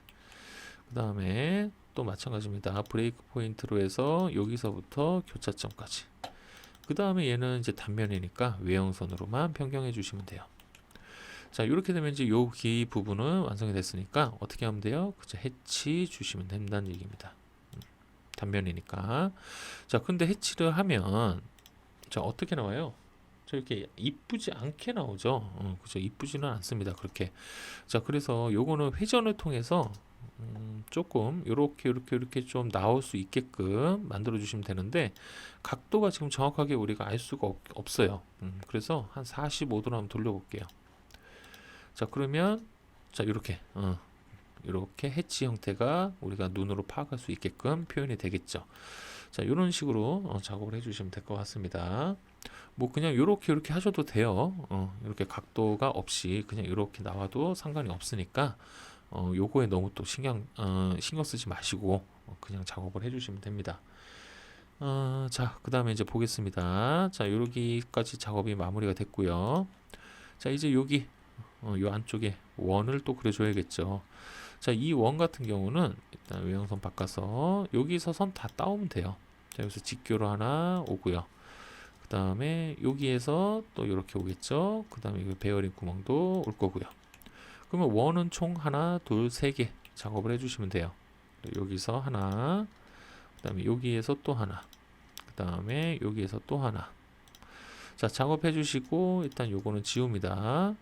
그 다음에 또 마찬가지입니다. 브레이크 포인트로 해서 여기서부터 교차점까지. 그 다음에 얘는 이제 단면이니까 외형선으로만 변경해 주시면 돼요. 자, 이렇게 되면 이제 여기 부분은 완성이 됐으니까 어떻게 하면 돼요? 그죠? 해치 주시면 된다는 얘기입니다. 단면이니까. 자, 근데 해치를 하면 자, 어떻게 나와요? 저 이렇게 이쁘지 않게 나오죠. 그죠? 이쁘지는 않습니다. 그렇게. 자, 그래서 요거는 회전을 통해서 조금 요렇게 좀 나올 수 있게끔 만들어 주시면 되는데, 각도가 지금 정확하게 우리가 알 수가 없어요. 그래서 한 45도로 한번 돌려볼게요. 자, 그러면 자, 이렇게 해치 형태가 우리가 눈으로 파악할 수 있게끔 표현이 되겠죠. 자, 이런 식으로 작업을 해주시면 될 것 같습니다. 뭐 그냥 이렇게 하셔도 돼요. 이렇게 각도가 없이 그냥 이렇게 나와도 상관이 없으니까 요거에 너무 또 신경 쓰지 마시고 그냥 작업을 해주시면 됩니다. 자, 그 다음에 이제 보겠습니다. 자, 여기까지 작업이 마무리가 됐고요. 자, 이제 여기 요 안쪽에 원을 또 그려줘야겠죠. 자, 이 원 같은 경우는 일단 외형선 바꿔서 여기서 선 다 따오면 돼요. 자, 여기서 직교로 하나 오고요. 그 다음에 여기에서 또 이렇게 오겠죠. 그 다음에 이 베어링 구멍도 올 거고요. 그러면 원은 총 하나, 둘, 세 개 작업을 해주시면 돼요. 여기서 하나, 그 다음에 여기에서 또 하나, 그 다음에 여기에서 또 하나. 자, 작업해 주시고 일단 요거는 지웁니다.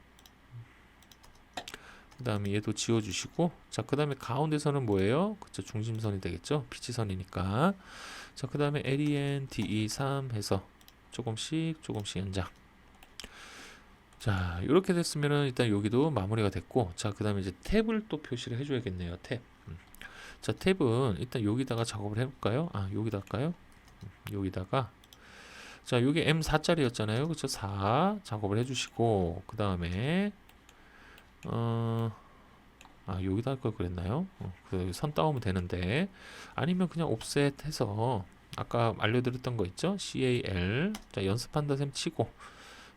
그 다음에 얘도 지워주시고, 자, 그 다음에 가운데선은 뭐예요? 그쵸, 중심선이 되겠죠? 피치선이니까. 자, 그 다음에 LEN, DE3 해서 조금씩 연장. 자, 이렇게 됐으면은 일단 여기도 마무리가 됐고, 자, 그 다음에 이제 탭을 또 표시를 해줘야겠네요. 탭. 자, 탭은 일단 여기다가 작업을 해볼까요? 여기다 할까요? 여기다가. 자, 요게 M4짜리였잖아요. 그쵸? 4 작업을 해주시고, 그 다음에 여기다 할 걸 그랬나요? 그 선 따오면 되는데, 아니면 그냥 옵셋 해서 아까 알려드렸던 거 있죠? CAL. 자, 연습한다 셈 치고.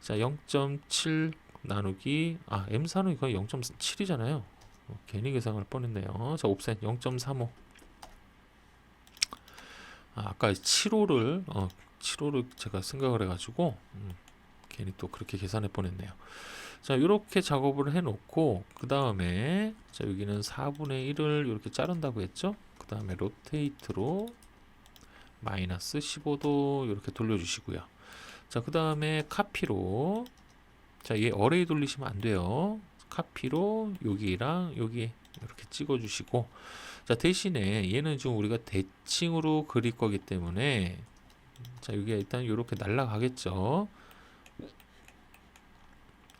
자, 0.7 나누기, M4는 이거 0.7이잖아요. 괜히 계산할 뻔했네요. 자, 옵셋 0.35. 아까 7호를 제가 생각을 해가지고, 괜히 또 그렇게 계산할 뻔했네요. 자, 이렇게 작업을 해놓고, 그 다음에, 자, 여기는 4분의 1을 이렇게 자른다고 했죠? 그 다음에 로테이트로 마이너스 15도 이렇게 돌려주시고요. 자, 그 다음에 카피로, 자, 얘 어레이 돌리시면 안 돼요. 카피로 여기랑 여기 이렇게 찍어주시고, 자, 대신에 얘는 지금 우리가 대칭으로 그릴 거기 때문에, 자, 여기가 일단 이렇게 날아가겠죠.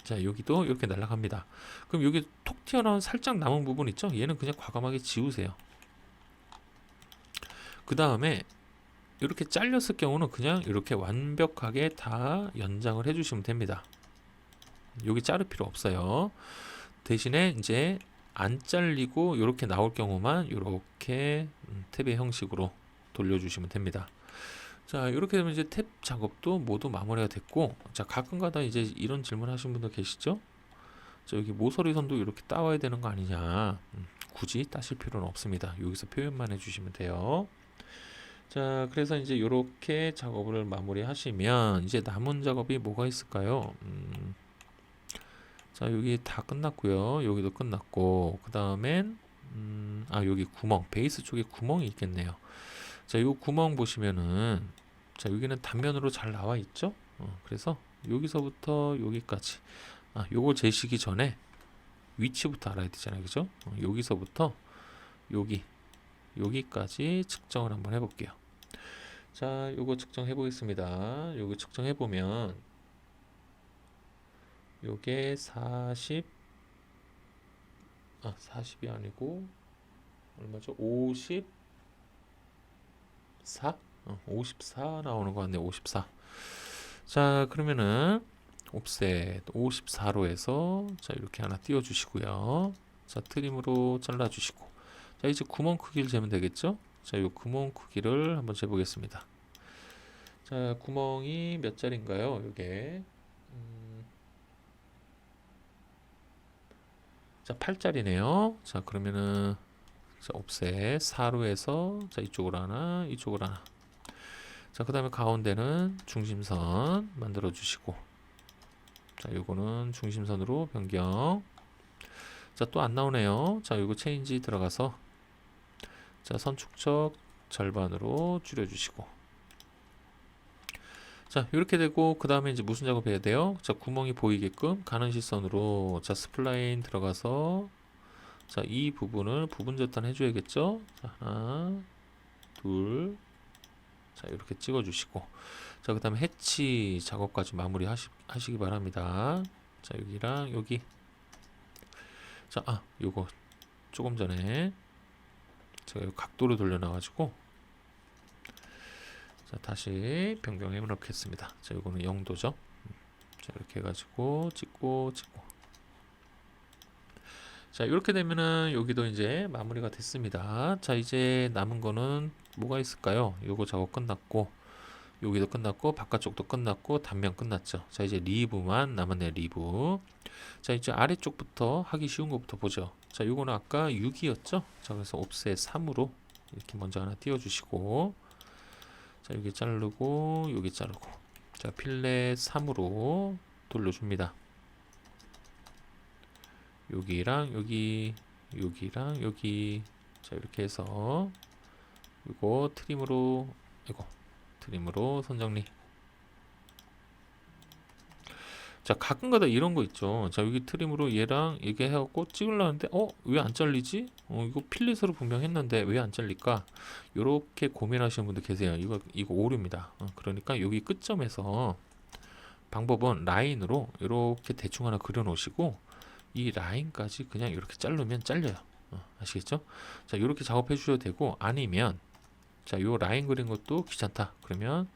자, 여기도 이렇게 날아갑니다. 그럼 여기 톡 튀어나온 살짝 남은 부분 있죠? 얘는 그냥 과감하게 지우세요. 그 다음에 이렇게 잘렸을 경우는 그냥 이렇게 완벽하게 다 연장을 해주시면 됩니다. 여기 자를 필요 없어요. 대신에 이제 안 잘리고 이렇게 나올 경우만 이렇게 탭의 형식으로 돌려주시면 됩니다. 자, 이렇게 되면 이제 탭 작업도 모두 마무리가 됐고, 자, 가끔가다 이제 이런 질문 하신 분들 계시죠? 자, 여기 모서리 선도 이렇게 따와야 되는 거 아니냐? 굳이 따실 필요는 없습니다. 여기서 표현만 해주시면 돼요. 자, 그래서 이제 이렇게 작업을 마무리 하시면 이제 남은 작업이 뭐가 있을까요? 자, 여기 다 끝났고요. 여기도 끝났고, 그 다음엔 여기 구멍, 베이스 쪽에 구멍이 있겠네요. 자, 이 구멍 보시면은, 자, 여기는 단면으로 잘 나와 있죠? 그래서 여기서부터 여기까지, 요거 재시기 전에 위치부터 알아야 되잖아요, 그죠? 여기서부터 여기까지 측정을 한번 해볼게요. 자, 요거 측정해 보겠습니다. 요거 측정해 보면 요게 40이 아니고 얼마죠? 54? 54 나오는 것 같네. 54. 자, 그러면은 옵셋 54로 해서, 자, 이렇게 하나 띄워 주시고요. 자, 트림으로 잘라 주시고, 자, 이제 구멍 크기를 재면 되겠죠? 자, 요 구멍 크기를 한번 재보겠습니다. 자, 구멍이 몇 짜리인가요? 요게 자, 8짜리네요. 자, 그러면은, 자, 옵셋 4로 해서, 자, 이쪽으로 하나, 이쪽으로 하나. 자, 그 다음에 가운데는 중심선 만들어 주시고, 자, 요거는 중심선으로 변경. 자, 또 안 나오네요. 자, 요거 체인지 들어가서, 자, 선축척 절반으로 줄여 주시고, 자, 이렇게 되고, 그 다음에 이제 무슨 작업해야 돼요? 자, 구멍이 보이게끔 가는 시선으로, 자, 스플라인 들어가서, 자, 이 부분을 부분 절단 해줘야겠죠? 자, 하나, 둘, 자, 이렇게 찍어주시고, 자, 그 다음에 해치 작업까지 마무리 하시기 바랍니다. 자, 여기랑 여기. 자, 요거 조금 전에 제가 각도를 돌려놔가지고, 자, 다시 변경해 놓겠습니다. 자, 이거는 0도죠. 자, 이렇게 해가지고 찍고. 자, 이렇게 되면은 여기도 이제 마무리가 됐습니다. 자, 이제 남은 거는 뭐가 있을까요? 요거 작업 끝났고, 여기도 끝났고, 바깥쪽도 끝났고, 단면 끝났죠. 자, 이제 리브만 남았네요. 리브. 자, 이제 아래쪽부터 하기 쉬운 것부터 보죠. 자, 요거는 아까 6이었죠. 자, 그래서 옵셋 3으로 이렇게 먼저 하나 띄워주시고, 자, 여기 자르고, 여기 자르고, 자, 필렛 3으로 돌려줍니다. 여기랑 여기랑 여기. 자, 이렇게 해서 이거 트림으로 선정리. 자, 가끔가다 이런 거 있죠. 자, 여기 트림으로 얘랑 이게 해갖고 찍으려는데 왜 안 잘리지? 이거 필렛으로 분명 했는데 왜 안 잘릴까? 요렇게 고민하시는 분들 계세요. 이거 오류입니다. 그러니까 여기 끝점에서 방법은 라인으로 이렇게 대충 하나 그려 놓으시고, 이 라인까지 그냥 이렇게 자르면 잘려요. 아시겠죠? 자, 이렇게 작업해 주셔도 되고, 아니면 자, 요 라인 그린 것도 귀찮다 그러면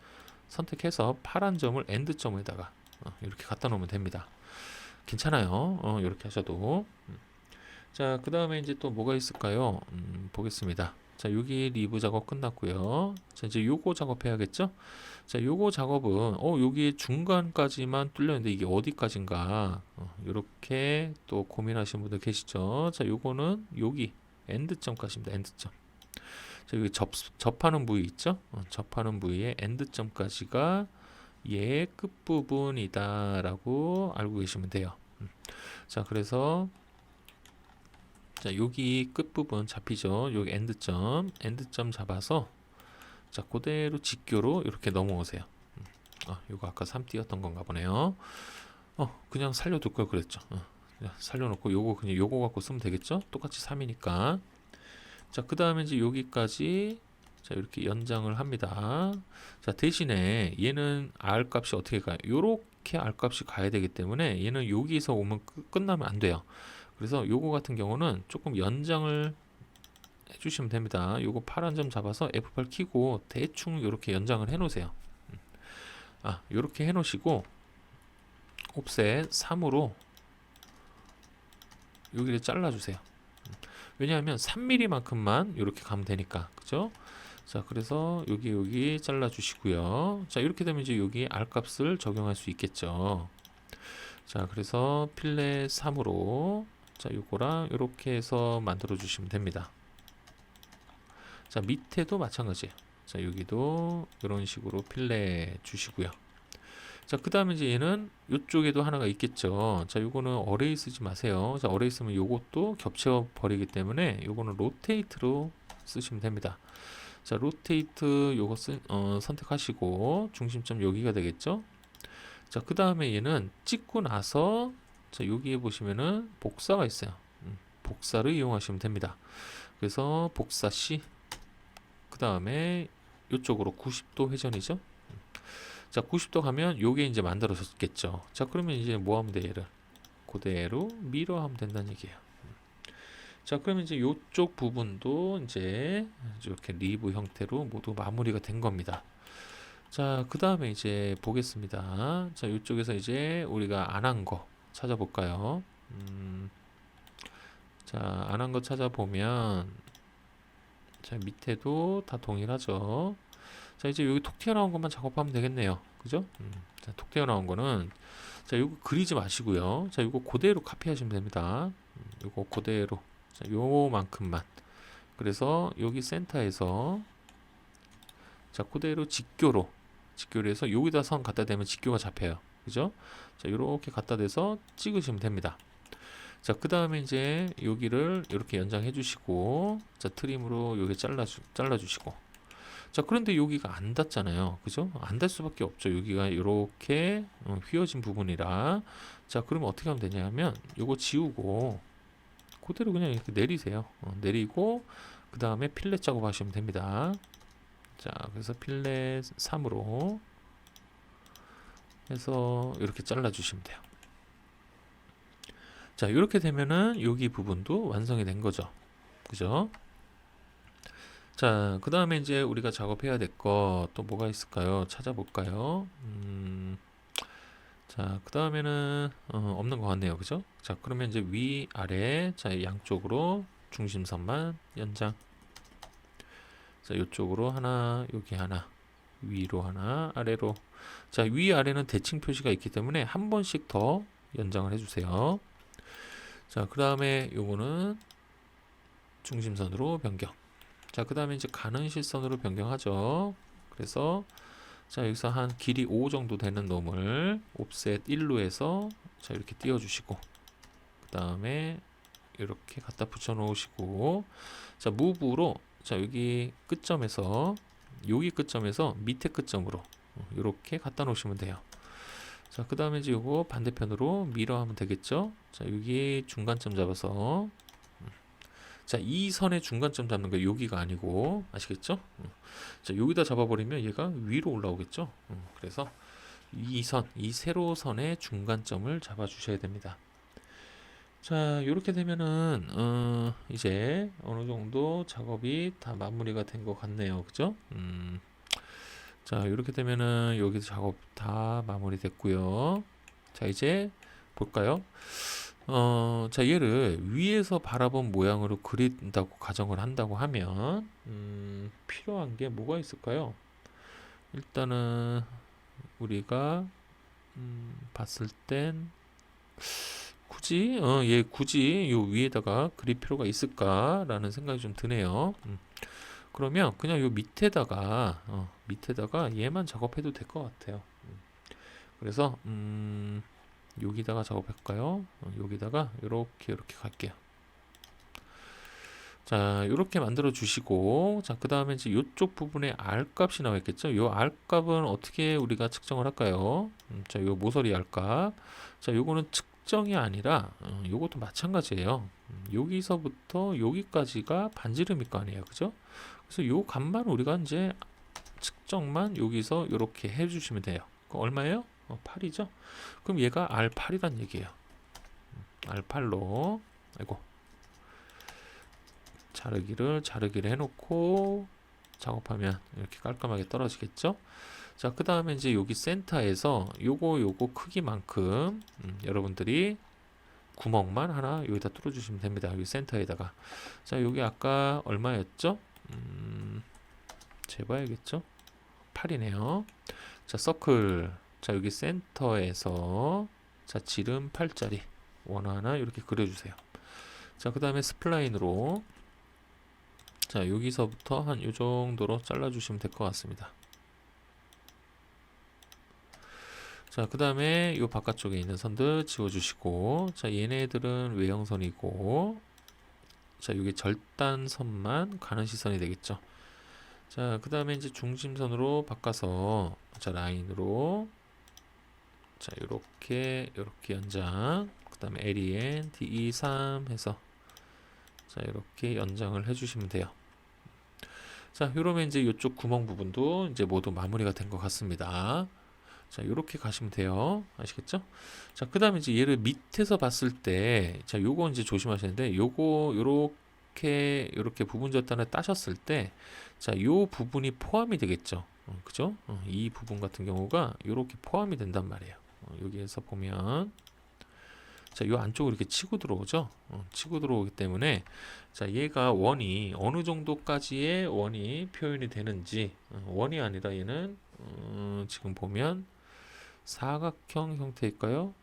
선택해서 파란 점을 엔드점에다가 이렇게 갖다 놓으면 됩니다. 괜찮아요. 이렇게 하셔도. 자, 그 다음에 이제 또 뭐가 있을까요? 보겠습니다. 자, 여기 리브 작업 끝났고요. 자, 이제 요거 작업해야겠죠? 자, 요거 작업은 여기 중간까지만 뚫렸는데 이게 어디까지인가? 요렇게 또 고민하시는 분들 계시죠? 자, 요거는 여기 엔드점까지입니다. 엔드점. 자, 여기 접하는 부위 있죠? 접하는 부위의 엔드점까지가 얘의 끝부분이다라고 알고 계시면 돼요. 자, 그래서 자, 여기 끝부분 잡히죠? 여기 엔드점 잡아서 자, 그대로 직교로 이렇게 넘어오세요. 요거 아까 3 띄었던 건가 보네요. 그냥 살려둘 걸 그랬죠. 그냥 살려놓고 그냥 요거 갖고 쓰면 되겠죠? 똑같이 3이니까. 자, 그 다음에 이제 여기까지 자, 이렇게 연장을 합니다. 자, 대신에 얘는 R 값이 어떻게 가요? 요렇게 R 값이 가야 되기 때문에 얘는 여기서 오면 끝나면 안 돼요. 그래서 요거 같은 경우는 조금 연장을 해주시면 됩니다. 요거 파란 점 잡아서 F8 키고 대충 이렇게 연장을 해 놓으세요. 요렇게 해 놓으시고 옵셋 3으로 여기를 잘라 주세요. 왜냐하면 3mm만큼만 이렇게 가면 되니까. 그죠? 자, 그래서 여기 잘라 주시고요. 자, 이렇게 되면 이제 여기 R 값을 적용할 수 있겠죠. 자, 그래서 필렛 3으로 자, 요거랑 이렇게 해서 만들어 주시면 됩니다. 자, 밑에도 마찬가지예요. 자, 여기도 이런 식으로 필렛 주시고요. 자, 그 다음에 이제 얘는 이쪽에도 하나가 있겠죠. 자, 요거는 어레이 쓰지 마세요. 자, 어레이 쓰면 요것도 겹쳐 버리기 때문에 요거는 로테이트로 쓰시면 됩니다. 자, 로테이트 요거 선택하시고 중심점 여기가 되겠죠. 자, 그 다음에 얘는 찍고 나서 자, 여기에 보시면은 복사가 있어요. 복사를 이용하시면 됩니다. 그래서 복사 C 그 다음에 이쪽으로 90도 회전이죠. 자, 90도 가면 요게 이제 만들어졌겠죠. 자, 그러면 이제 뭐 하면 돼? 얘를 그대로 미러 하면 된다는 얘기예요. 자, 그러면 이제 요쪽 부분도 이제 이렇게 리브 형태로 모두 마무리가 된 겁니다. 자, 그 다음에 이제 보겠습니다. 자, 요쪽에서 이제 우리가 안 한 거 찾아볼까요? 자, 안 한 거 찾아보면 자, 밑에도 다 동일하죠. 자, 이제 여기 톡 튀어나온 것만 작업하면 되겠네요. 그죠? 자, 톡 튀어나온 거는 자, 요거 그리지 마시고요. 자, 요거 그대로 카피하시면 됩니다. 요거 그대로 자, 요만큼만. 그래서 여기 센터에서 자, 그대로 직교로 해서 여기다 선 갖다 대면 직교가 잡혀요. 그죠? 자, 요렇게 갖다 대서 찍으시면 됩니다. 자, 그 다음에 이제 여기를 이렇게 연장해 주시고 자, 트림으로 여기 잘라 주시고 자, 그런데 여기가 안 닿잖아요. 그죠? 안 닿을 수밖에 없죠. 여기가 이렇게 휘어진 부분이라. 자, 그러면 어떻게 하면 되냐 하면 요거 지우고 그대로 그냥 이렇게 내리세요. 내리고 그 다음에 필렛 작업하시면 됩니다. 자, 그래서 필렛 3으로 해서 이렇게 잘라 주시면 돼요. 자, 이렇게 되면은 여기 부분도 완성이 된 거죠. 그죠? 자, 그 다음에 이제 우리가 작업해야 될 거 또 뭐가 있을까요? 찾아볼까요? 자, 그 다음에는 없는 것 같네요. 그죠? 자, 그러면 이제 위, 아래, 자, 양쪽으로 중심선만 연장. 자, 이쪽으로 하나, 여기 하나, 위로 하나, 아래로. 자, 위, 아래는 대칭 표시가 있기 때문에 한 번씩 더 연장을 해주세요. 자, 그 다음에 요거는 중심선으로 변경. 자, 그 다음에 이제 가는 실선으로 변경하죠. 그래서 자, 여기서 한 길이 5 정도 되는 놈을 옵셋 1로 해서 자, 이렇게 띄워 주시고 그 다음에 이렇게 갖다 붙여 놓으시고 자, 무브로 자, 여기 끝점에서 밑에 끝점으로 이렇게 갖다 놓으시면 돼요. 자, 그 다음에 이제 요거 반대편으로 미러 하면 되겠죠. 자, 여기 중간점 잡아서 자, 이 선의 중간점 잡는 거 여기가 아니고 아시겠죠? 자, 여기다 잡아버리면 얘가 위로 올라오겠죠? 그래서 이 세로선의 중간점을 잡아주셔야 됩니다. 자, 이렇게 되면은 이제 어느 정도 작업이 다 마무리가 된 것 같네요. 그죠? 자, 이렇게 되면은 여기 작업 다 마무리됐고요. 자, 이제 볼까요? 자, 얘를 위에서 바라본 모양으로 그린다고 가정을 한다고 하면, 필요한 게 뭐가 있을까요? 일단은, 우리가, 봤을 땐, 얘 굳이 요 위에다가 그릴 필요가 있을까라는 생각이 좀 드네요. 그러면 그냥 요 밑에다가 얘만 작업해도 될 것 같아요. 그래서, 여기다가 작업할까요? 여기다가 이렇게 갈게요. 자, 이렇게 만들어 주시고, 자, 그 다음에 이제 이쪽 부분에 R 값이 나와 있겠죠? 이 R 값은 어떻게 우리가 측정을 할까요? 자, 요 모서리 R 값. 자, 요거는 측정이 아니라, 요것도 마찬가지예요. 여기서부터 여기까지가 반지름일 거 아니에요. 그죠? 그래서 요 값만 우리가 이제 측정만 여기서 이렇게 해주시면 돼요. 그 얼마예요? 8이죠? 그럼 얘가 R8이란 얘기예요. R8로, 아이고, 자르기를 해놓고 작업하면 이렇게 깔끔하게 떨어지겠죠? 자, 그 다음에 이제 여기 센터에서 요거 크기만큼 여러분들이 구멍만 하나 여기다 뚫어주시면 됩니다. 여기 센터에다가. 자, 여기 아까 얼마였죠? 재봐야겠죠? 8이네요. 자, 서클. 자, 여기 센터에서 자, 지름 8짜리 원 하나 이렇게 그려주세요. 자, 그 다음에 스플라인으로 자, 여기서부터 한 요 정도로 잘라주시면 될 것 같습니다. 자, 그 다음에 요 바깥쪽에 있는 선들 지워주시고, 자, 얘네들은 외형선이고, 자, 여기 절단선만 가는 시선이 되겠죠. 자, 그 다음에 이제 중심선으로 바꿔서, 자, 라인으로, 자, 요렇게 연장, 그 다음에 LEN, DE3 해서, 자, 이렇게 연장을 해주시면 돼요. 자, 이러면 이제 이쪽 구멍 부분도 이제 모두 마무리가 된 것 같습니다. 자, 이렇게 가시면 돼요. 아시겠죠? 자, 그 다음에 이제 얘를 밑에서 봤을 때, 자, 요거 이제 조심하시는데, 요렇게 부분 절단을 따셨을 때, 자, 요 부분이 포함이 되겠죠? 그죠? 이 부분 같은 경우가 요렇게 포함이 된단 말이에요. 여기에서 보면, 자, 요 안쪽으로 이렇게 치고 들어오죠? 치고 들어오기 때문에, 자, 얘가 원이 어느 정도까지의 원이 표현이 되는지, 원이 아니라 얘는, 지금 보면, 사각형 형태일까요?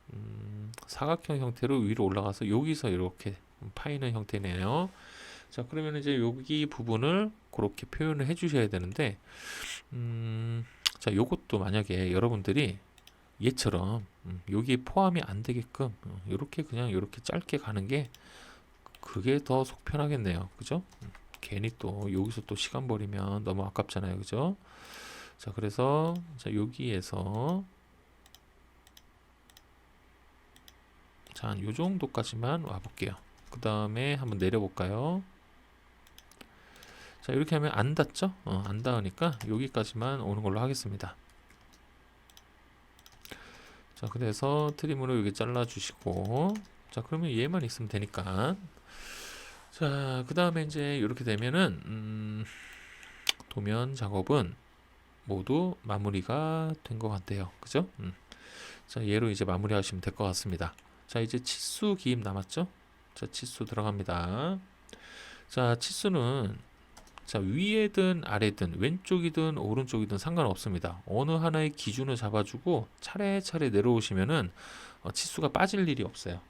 사각형 형태로 위로 올라가서 여기서 이렇게 파이는 형태네요. 자, 그러면 이제 여기 부분을 그렇게 표현을 해 주셔야 되는데, 자, 요것도 만약에 여러분들이 얘처럼 여기 포함이 안 되게끔 이렇게 그냥 이렇게 짧게 가는 게 그게 더 속 편하겠네요. 그죠? 괜히 또 여기서 또 시간 버리면 너무 아깝잖아요. 그죠? 자, 그래서 자, 여기에서 자, 한 요 정도까지만 와 볼게요. 그 다음에 한번 내려볼까요? 자, 이렇게 하면 안 닿죠? 안 닿으니까 여기까지만 오는 걸로 하겠습니다. 자, 그래서 트림으로 여기 잘라주시고, 자, 그러면 얘만 있으면 되니까. 자, 그 다음에 이제 이렇게 되면은, 도면 작업은 모두 마무리가 된 것 같아요. 그죠? 자, 얘로 이제 마무리 하시면 될 것 같습니다. 자, 이제 치수 기입 남았죠? 자, 치수 들어갑니다. 자, 치수는 자, 위에든 아래든 왼쪽이든 오른쪽이든 상관없습니다. 어느 하나의 기준을 잡아주고 차례차례 내려오시면은 치수가 빠질 일이 없어요.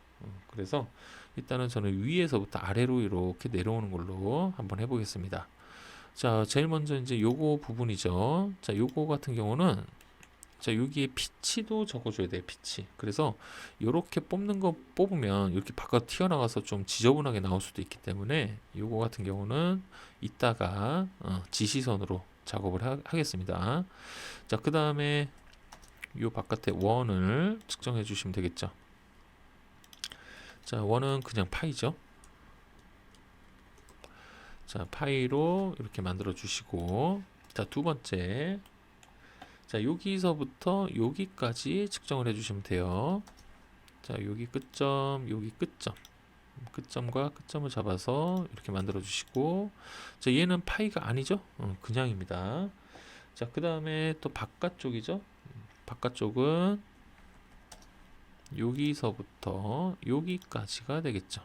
그래서 일단은 저는 위에서부터 아래로 이렇게 내려오는 걸로 한번 해보겠습니다. 자, 제일 먼저 이제 요거 부분이죠. 자, 요거 같은 경우는 자, 여기에 피치도 적어줘야 돼요. 피치. 그래서 이렇게 뽑는 거 뽑으면 이렇게 바깥 튀어나가서 좀 지저분하게 나올 수도 있기 때문에 요거 같은 경우는 이따가 지시선으로 작업을 하겠습니다. 자, 그 다음에 요 바깥에 원을 측정해 주시면 되겠죠. 자, 원은 그냥 파이죠. 자, 파이로 이렇게 만들어 주시고, 자, 두 번째, 자, 여기서부터 여기까지 측정을 해주시면 돼요. 자, 여기 끝점, 여기 끝점. 끝점과 끝점을 잡아서 이렇게 만들어 주시고, 자, 얘는 파이가 아니죠? 그냥입니다. 자, 그 다음에 또 바깥쪽이죠? 바깥쪽은 여기서부터 여기까지가 되겠죠.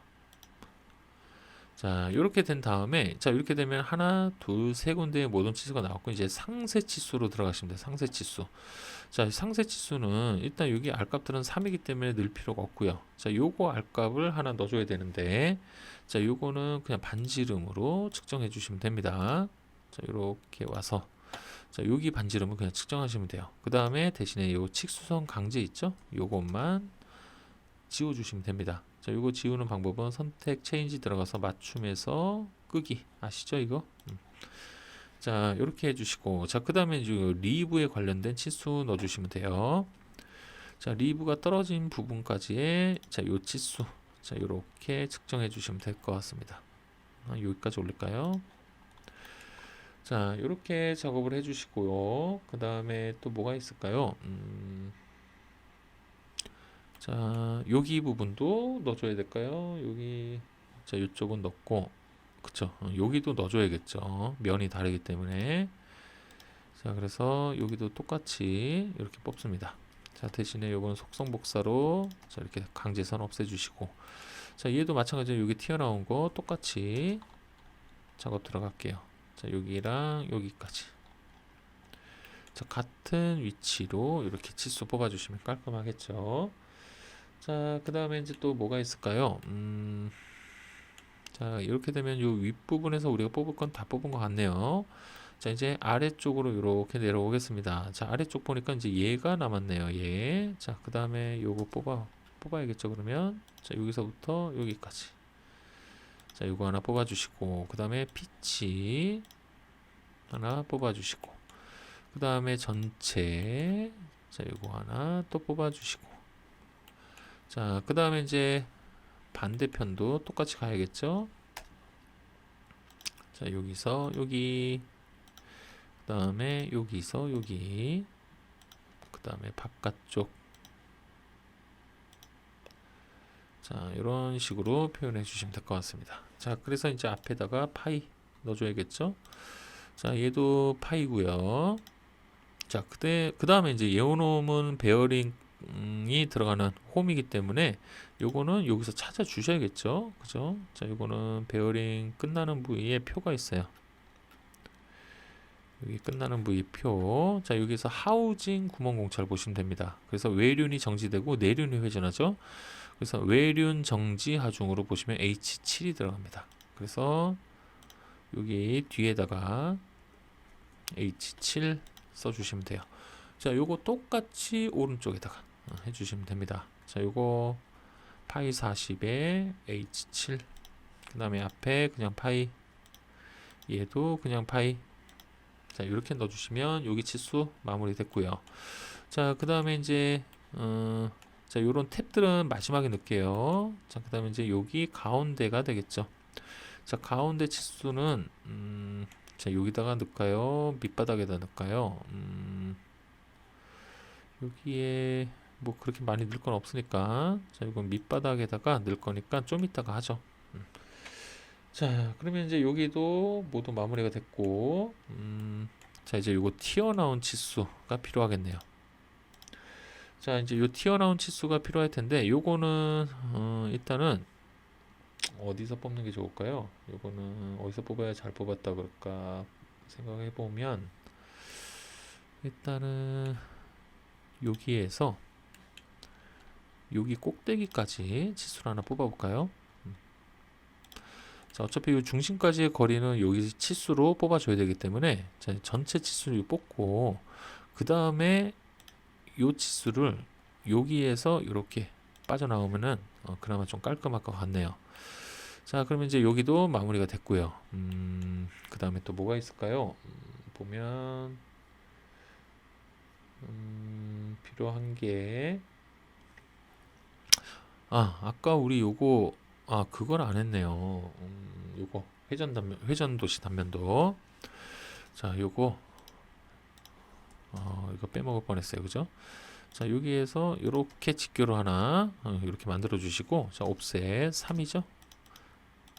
자, 이렇게 된 다음에, 자, 이렇게 되면 하나, 둘, 세 군데의 모든 치수가 나왔고, 이제 상세 치수로 들어가시면 돼요. 상세 치수. 자, 상세 치수는 일단 여기 알값들은 3이기 때문에 넣을 필요가 없고요. 자, 요거 알값을 하나 넣어줘야 되는데, 자, 요거는 그냥 반지름으로 측정해 주시면 됩니다. 자, 이렇게 와서, 자, 여기 반지름은 그냥 측정하시면 돼요. 그 다음에 대신에 요 직수선 강제 있죠? 요것만 지워주시면 됩니다. 자, 이거 지우는 방법은 선택 체인지 들어가서 맞춤에서 끄기 아시죠 이거? 자, 이렇게 해주시고, 자, 그 다음에 리브에 관련된 치수 넣어주시면 돼요. 자, 리브가 떨어진 부분까지의 자, 요 치수, 자, 이렇게 측정해 주시면 될 것 같습니다. 여기까지 올릴까요? 자, 이렇게 작업을 해주시고요. 그 다음에 또 뭐가 있을까요? 자, 여기 부분도 넣어줘야 될까요? 여기, 자, 이쪽은 넣고, 그쵸? 여기도 넣어줘야겠죠. 면이 다르기 때문에. 자, 그래서 여기도 똑같이 이렇게 뽑습니다. 자, 대신에 요건 속성복사로, 자, 이렇게 강제선 없애주시고, 자, 얘도 마찬가지로 여기 튀어나온 거 똑같이 작업 들어갈게요. 자, 여기랑 여기까지. 자, 같은 위치로 이렇게 치수 뽑아주시면 깔끔하겠죠. 자, 그 다음에 이제 또 뭐가 있을까요? 자, 이렇게 되면 요 윗부분에서 우리가 뽑을 건 다 뽑은 것 같네요. 자, 이제 아래쪽으로 이렇게 내려오겠습니다. 자, 아래쪽 보니까 이제 얘가 남았네요. 얘. 자, 그 다음에 요거 뽑아야겠죠. 그러면. 자, 여기서부터 여기까지. 자, 요거 하나 뽑아주시고, 그 다음에 피치 하나 뽑아주시고, 그 다음에 전체. 자, 요거 하나 또 뽑아주시고, 자, 그 다음에 이제 반대편도 똑같이 가야겠죠. 자, 여기서 여기, 그 다음에 여기서 여기, 그 다음에 바깥쪽. 자, 이런 식으로 표현해 주시면 될 것 같습니다. 자, 그래서 이제 앞에다가 파이 넣어줘야겠죠. 자, 얘도 파이고요. 자, 그 다음에 이제 예오놈은 베어링이 들어가는 홈이기 때문에 요거는 여기서 찾아 주셔야겠죠. 그죠? 자, 요거는 베어링 끝나는 부위에 표가 있어요. 여기 끝나는 부위 표. 자, 여기서 하우징 구멍 공차를 보시면 됩니다. 그래서 외륜이 정지되고 내륜이 회전하죠. 그래서 외륜 정지 하중으로 보시면 H7이 들어갑니다. 그래서 여기 뒤에다가 H7 써주시면 돼요. 자, 요거 똑같이 오른쪽에다가 해주시면 됩니다. 자, 요거 파이 40에 H7, 그 다음에 앞에 그냥 파이, 얘도 그냥 파이. 자, 이렇게 넣어주시면 여기 치수 마무리 됐고요. 자, 그 다음에 이제 자, 요런 탭들은 마지막에 넣을게요. 자, 그 다음에 이제 여기 가운데가 되겠죠. 자, 가운데 치수는 자, 여기다가 넣을까요? 밑바닥에다 넣을까요? 여기에 뭐 그렇게 많이 넣을 건 없으니까, 자, 이건 밑바닥에다가 넣을 거니까 좀 이따가 하죠. 자, 그러면 이제 여기도 모두 마무리가 됐고, 자, 이제 요거 튀어나온 치수가 필요하겠네요. 자, 이제 요 튀어나온 치수가 필요할 텐데, 요거는 일단은 어디서 뽑는 게 좋을까요? 요거는 어디서 뽑아야 잘 뽑았다 그럴까 생각해 보면, 일단은 여기에서 여기 꼭대기까지 치수를 하나 뽑아 볼까요? 자, 어차피 이 중심까지의 거리는 여기 치수로 뽑아줘야 되기 때문에, 자, 전체 치수를 뽑고, 그 다음에 이 치수를 여기에서 이렇게 빠져나오면은 그나마 좀 깔끔할 것 같네요. 자, 그러면 이제 여기도 마무리가 됐고요. 그 다음에 또 뭐가 있을까요? 보면 필요한 게, 아까 우리 요거, 그걸 안 했네요. 요거 회전도시 단면도. 자, 요거 이거 빼먹을 뻔했어요. 그죠? 자, 여기에서 이렇게 직교로 하나 이렇게 만들어 주시고, 자, 옵셋 3이죠.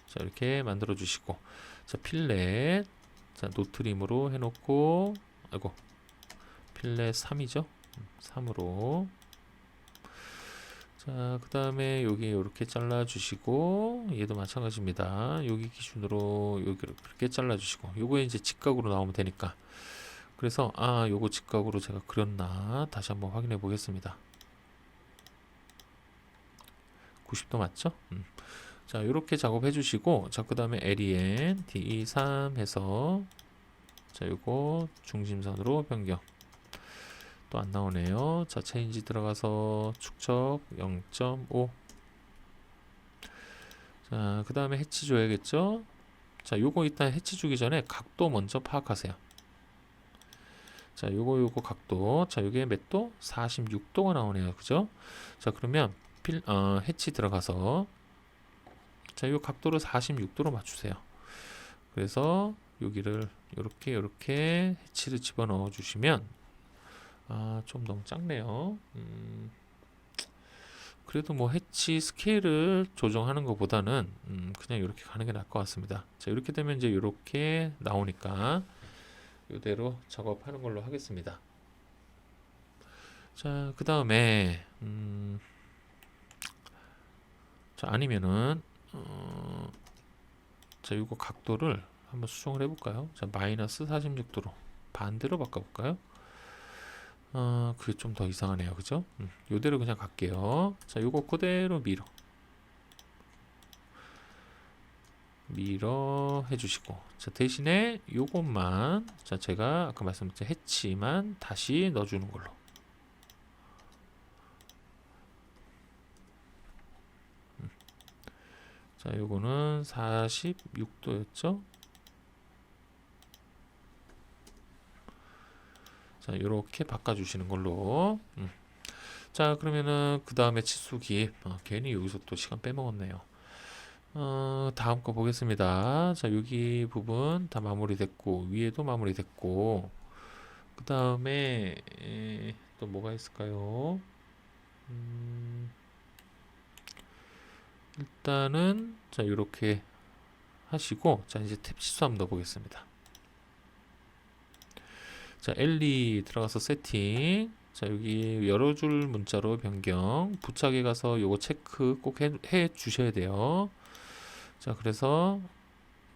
자, 이렇게 만들어 주시고, 자, 필렛, 자, 노트림으로 해놓고, 아이고, 필렛 3이죠. 3으로. 자, 그 다음에 여기 이렇게 잘라주시고, 얘도 마찬가지입니다. 여기 기준으로 여기를 그렇게 잘라주시고, 요거에 이제 직각으로 나오면 되니까. 그래서, 요거 직각으로 제가 그렸나? 다시 한번 확인해 보겠습니다. 90도 맞죠? 자, 요렇게 작업해 주시고, 자, 그 다음에 LEN, DE3 해서, 자, 요거 중심선으로 변경. 또 안 나오네요. 자, 체인지 들어가서 축척 0.5. 자, 그 다음에 해치 줘야겠죠? 자, 요거 일단 해치 주기 전에 각도 먼저 파악하세요. 자, 요거 각도. 자, 요게 몇 도? 46도가 나오네요. 그죠? 자, 그러면 해치 들어가서, 자, 요 각도를 46도로 맞추세요. 그래서 여기를 요렇게 해치를 집어넣어 주시면, 좀 너무 작네요. 그래도 뭐 해치 스케일을 조정하는 것보다는 그냥 이렇게 가는 게 나을 것 같습니다. 자, 이렇게 되면 이제 이렇게 나오니까 이대로 작업하는 걸로 하겠습니다. 자, 그 다음에 자, 아니면은 자, 이거 각도를 한번 수정을 해볼까요? 자, 마이너스 46도로 반대로 바꿔볼까요? 그게 좀 더 이상하네요. 그죠? 요대로 그냥 갈게요. 자, 요거 그대로 밀어 해주시고, 자, 대신에 요것만, 자, 제가 아까 말씀드린 해치만 다시 넣어주는 걸로. 자, 요거는 46도였죠? 자, 요렇게 바꿔주시는 걸로. 자, 그러면은 그 다음에 치수기, 괜히 여기서 또 시간 빼먹었네요. 다음 거 보겠습니다. 자, 여기 부분 다 마무리됐고, 위에도 마무리됐고, 그 다음에 또 뭐가 있을까요? 일단은 자, 이렇게 하시고, 자, 이제 탭 치수 한번 넣어보겠습니다. 자, LE 들어가서 세팅. 자, 여기 여러 줄 문자로 변경. 부착에 가서 요거 체크 꼭 해 주셔야 돼요. 자, 그래서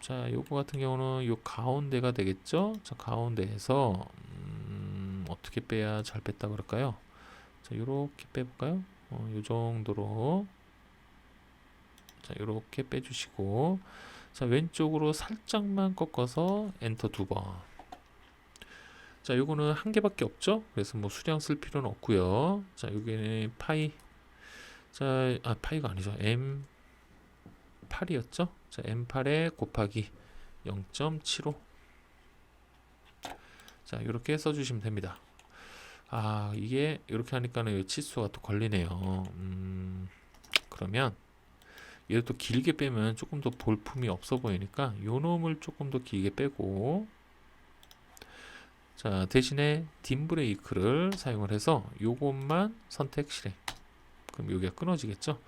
자, 요거 같은 경우는 요 가운데가 되겠죠? 자, 가운데에서 어떻게 빼야 잘 뺐다 그럴까요? 자, 요렇게 빼볼까요? 요 정도로. 자, 요렇게 빼주시고, 자, 왼쪽으로 살짝만 꺾어서 엔터 2번. 자, 요거는 한 개밖에 없죠? 그래서 뭐 수량 쓸 필요는 없고요. 자, 여기는 파이. 자, 파이가 아니죠. M8이었죠? 자, M8에 곱하기 0.75. 자, 이렇게 써주시면 됩니다. 이게 이렇게 하니까는 치수가 또 걸리네요. 그러면 얘를 또 길게 빼면 조금 더 볼품이 없어 보이니까 요 놈을 조금 더 길게 빼고, 자, 대신에 딘 브레이크를 사용을 해서 요것만 선택 실행. 그럼 여기가 끊어지겠죠?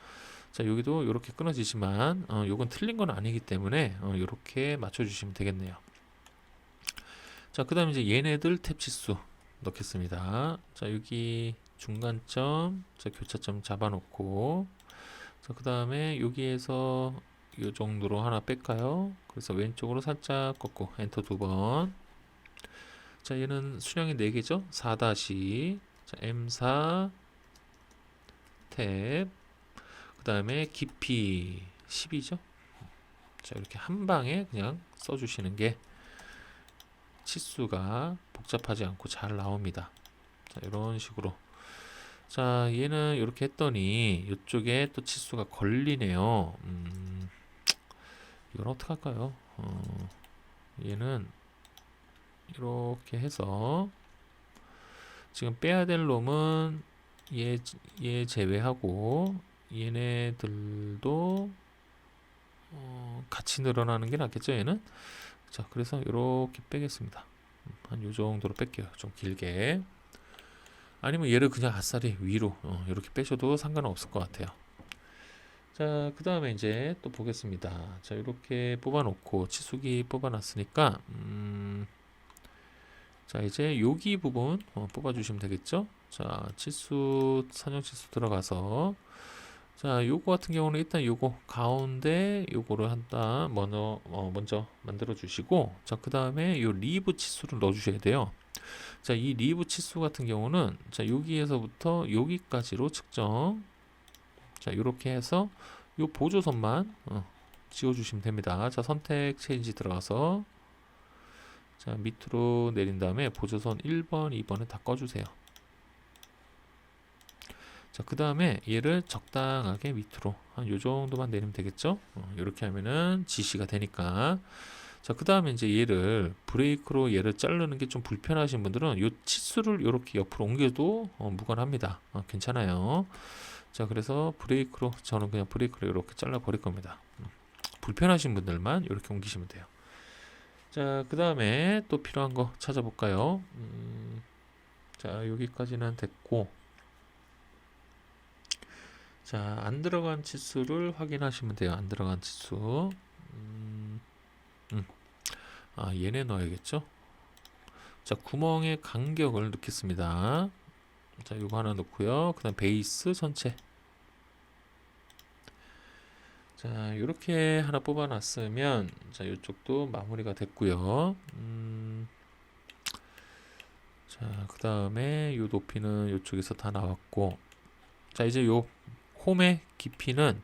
자, 여기도 이렇게 끊어지지만 요건 틀린 건 아니기 때문에 이렇게 맞춰주시면 되겠네요. 자, 그 다음에 이제 얘네들 탭 치수 넣겠습니다. 자, 여기 중간점, 자, 교차점 잡아놓고, 자, 그 다음에 여기에서 이 정도로 하나 뺄까요? 그래서 왼쪽으로 살짝 꺾고 엔터 2번. 자, 얘는 수량이 4개죠? 4 다시, 자, M4 탭, 그 다음에 깊이 10이죠? 자, 이렇게 한 방에 그냥 써주시는 게 치수가 복잡하지 않고 잘 나옵니다. 자, 이런 식으로. 자, 얘는 이렇게 했더니 이쪽에 또 치수가 걸리네요. 이건 어떻게 할까요? 얘는 이렇게 해서 지금 빼야 될 놈은 얘 제외하고 얘네들도 같이 늘어나는 게 낫겠죠, 얘는? 자, 그래서 이렇게 빼겠습니다. 한 요 정도로 뺄게요. 좀 길게. 아니면 얘를 그냥 아싸리 위로 이렇게 빼셔도 상관은 없을 것 같아요. 자, 그 다음에 이제 또 보겠습니다. 자, 이렇게 뽑아놓고 치수기 뽑아놨으니까 자, 이제 여기 부분 뽑아주시면 되겠죠? 자, 치수, 선형 치수 들어가서, 자, 요거 같은 경우는 일단 요거 가운데 요거를 한다 먼저 만들어 주시고, 자, 그 다음에 요 리브 치수를 넣어 주셔야 돼요. 자, 이 리브 치수 같은 경우는, 자, 여기에서부터 여기까지로 측정. 자, 요렇게 해서 요 보조선만 지워 주시면 됩니다. 자, 선택 체인지 들어가서, 자, 밑으로 내린 다음에 보조선 1번, 2번을 다 꺼주세요. 자, 그 다음에 얘를 적당하게 밑으로 한 요 정도만 내리면 되겠죠? 이렇게 하면은 지시가 되니까. 자, 그 다음에 이제 얘를 브레이크로 얘를 자르는 게 좀 불편하신 분들은 요 치수를 이렇게 옆으로 옮겨도 무관합니다. 괜찮아요. 자, 그래서 브레이크로, 저는 그냥 브레이크로 이렇게 잘라 버릴 겁니다. 불편하신 분들만 이렇게 옮기시면 돼요. 자, 그 다음에 또 필요한 거 찾아볼까요? 자, 여기까지는 됐고, 자, 안 들어간 치수를 확인하시면 돼요. 안 들어간 치수. 아, 얘네 넣어야겠죠? 자, 구멍의 간격을 넣겠습니다. 자, 요거 하나 넣고요. 그 다음 베이스 전체. 자, 요렇게 하나 뽑아놨으면, 자, 이쪽도 마무리가 됐고요. 자, 그 다음에 요 높이는 요쪽에서 다 나왔고, 자, 이제 요 홈의 깊이는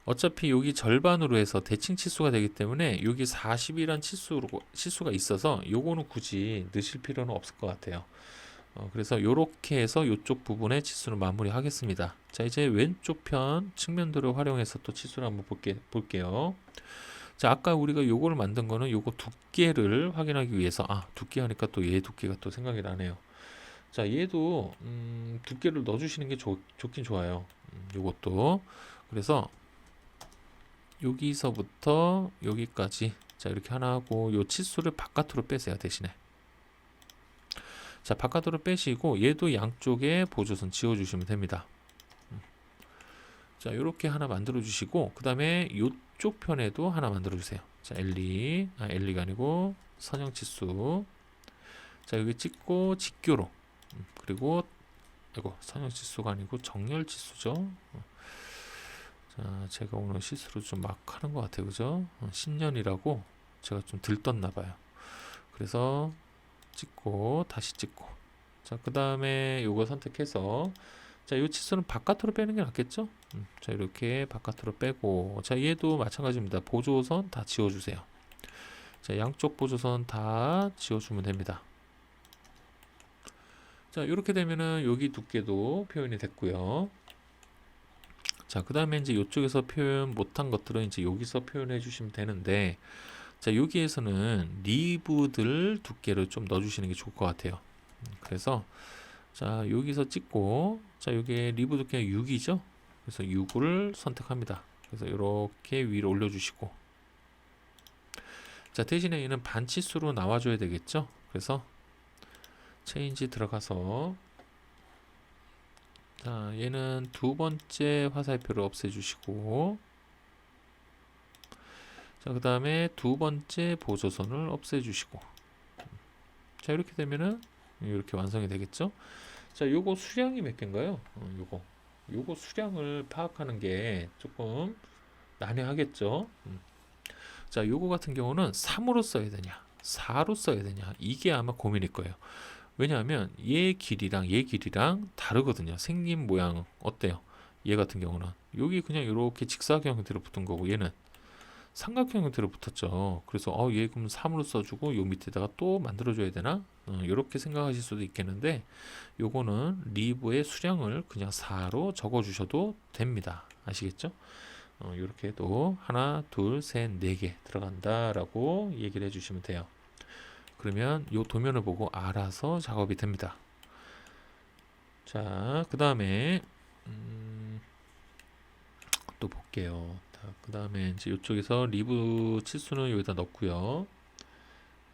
어차피 여기 절반으로 해서 대칭 치수가 되기 때문에 여기 40이란 치수가 있어서 요거는 굳이 넣으실 필요는 없을 것 같아요. 그래서 요렇게 해서 요쪽 부분의 치수를 마무리 하겠습니다. 자, 이제 왼쪽 편 측면도를 활용해서 또 치수를 한번 볼게요. 자, 아까 우리가 요거를 만든 거는 요거 두께를 확인하기 위해서, 두께 하니까 또 얘 두께가 또 생각이 나네요. 자, 얘도 두께를 넣어주시는 게 좋긴 좋아요. 요것도. 그래서 여기서부터 여기까지, 자, 이렇게 하나 하고 요 치수를 바깥으로 빼세요. 대신에. 자, 바깥으로 빼시고 얘도 양쪽에 보조선 지워주시면 됩니다. 자, 이렇게 하나 만들어 주시고, 그 다음에 요쪽 편에도 하나 만들어 주세요. 자, 엘리가 아니고 선형 치수. 자, 여기 찍고 직교로. 그리고 이거 선형 치수가 아니고 정렬 치수죠. 자, 제가 오늘 실수로 좀 막 하는 것 같아요. 그죠? 신년이라고 제가 좀 들떴나 봐요. 그래서 찍고 다시 찍고, 자, 그 다음에 요거 선택해서, 자, 요 치수는 바깥으로 빼는 게 낫겠죠? 자, 이렇게 바깥으로 빼고, 자, 얘도 마찬가지입니다. 보조선 다 지워주세요. 자, 양쪽 보조선 다 지워주면 됩니다. 자, 이렇게 되면은 여기 두께도 표현이 됐고요. 자, 그 다음에 이제 이쪽에서 표현 못한 것들은 이제 여기서 표현해 주시면 되는데, 자, 여기에서는 리브들 두께를 좀 넣어주시는 게 좋을 것 같아요. 그래서, 자, 여기서 찍고, 자, 여기에 리브 두께가 6이죠? 그래서 6을 선택합니다. 그래서 이렇게 위로 올려주시고, 자, 대신에 얘는 반치수로 나와줘야 되겠죠? 그래서 체인지 들어가서, 자, 얘는 두 번째 화살표를 없애주시고, 자, 그 다음에 두 번째 보조선을 없애주시고, 자, 이렇게 되면은 이렇게 완성이 되겠죠? 자, 요거 수량이 몇 개인가요? 요거 수량을 파악하는 게 조금 난해하겠죠? 자, 요거 같은 경우는 3으로 써야 되냐, 4로 써야 되냐, 이게 아마 고민일 거예요. 왜냐하면 얘 길이랑 다르거든요. 생긴 모양 어때요? 얘 같은 경우는 여기 그냥 이렇게 직사각 형태로 붙은 거고, 얘는 삼각형 형태로 붙었죠. 그래서 얘 그럼 3으로 써주고 요 밑에다가 또 만들어줘야 되나? 이렇게 생각하실 수도 있겠는데, 요거는 리브의 수량을 그냥 4로 적어주셔도 됩니다. 아시겠죠? 이렇게 해도 하나, 둘, 셋, 4개 들어간다라고 얘기를 해주시면 돼요. 그러면 요 도면을 보고 알아서 작업이 됩니다. 자, 그 다음에 또 볼게요. 그 다음에 이제 이쪽에서 리브 치수는 여기다 넣고요.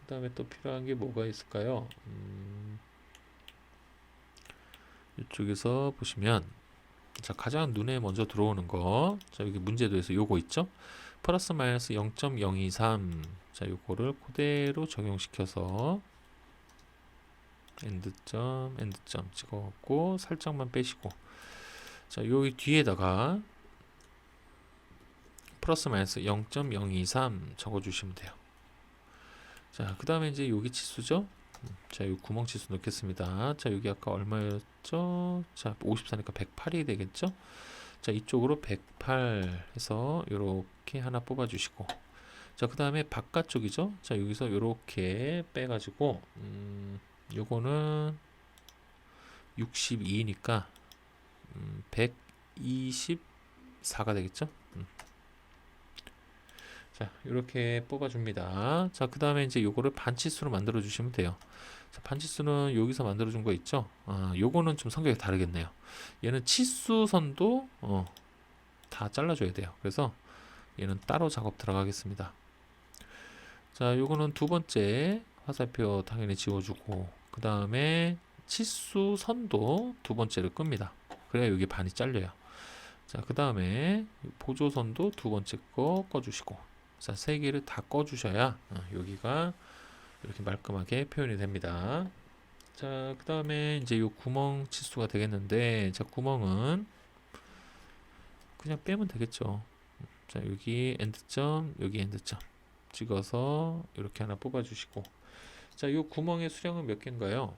그 다음에 또 필요한 게 뭐가 있을까요? 이쪽에서 보시면, 자, 가장 눈에 먼저 들어오는 거, 자, 여기 문제도에서 요거 있죠? 플러스 마이너스 0.023. 자, 요거를 그대로 적용시켜서, 엔드점 찍어갖고 살짝만 빼시고, 자 여기 뒤에다가 플러스 마이너스 0.023 적어주시면 돼요. 자 그 다음에 이제 여기 치수죠. 자 여기 구멍 치수 넣겠습니다. 자 여기 아까 얼마였죠? 자 54니까 108이 되겠죠. 자 이쪽으로 108 해서 요렇게 하나 뽑아 주시고, 자 그 다음에 바깥쪽이죠. 자 여기서 요렇게 빼가지고 요거는 62니까 124가 되겠죠. 자 이렇게 뽑아줍니다. 자 그 다음에 이제 요거를 반치수로 만들어 주시면 돼요. 자, 반치수는 여기서 만들어 준 거 있죠. 요거는 좀 성격이 다르겠네요. 얘는 치수선도 다 잘라줘야 돼요. 그래서 얘는 따로 작업 들어가겠습니다. 자 요거는 두 번째 화살표 당연히 지워주고, 그 다음에 치수선도 두 번째를 끕니다. 그래야 여기 반이 잘려요. 자 그 다음에 보조선도 두 번째 거 꺼주시고, 자 세 개를 다 꺼주셔야 여기가 이렇게 말끔하게 표현이 됩니다. 자 그 다음에 이제 요 구멍 치수가 되겠는데, 자 구멍은 그냥 빼면 되겠죠. 자 여기 엔드점, 여기 엔드점 찍어서 이렇게 하나 뽑아 주시고, 자 요 구멍의 수량은 몇 개인가요?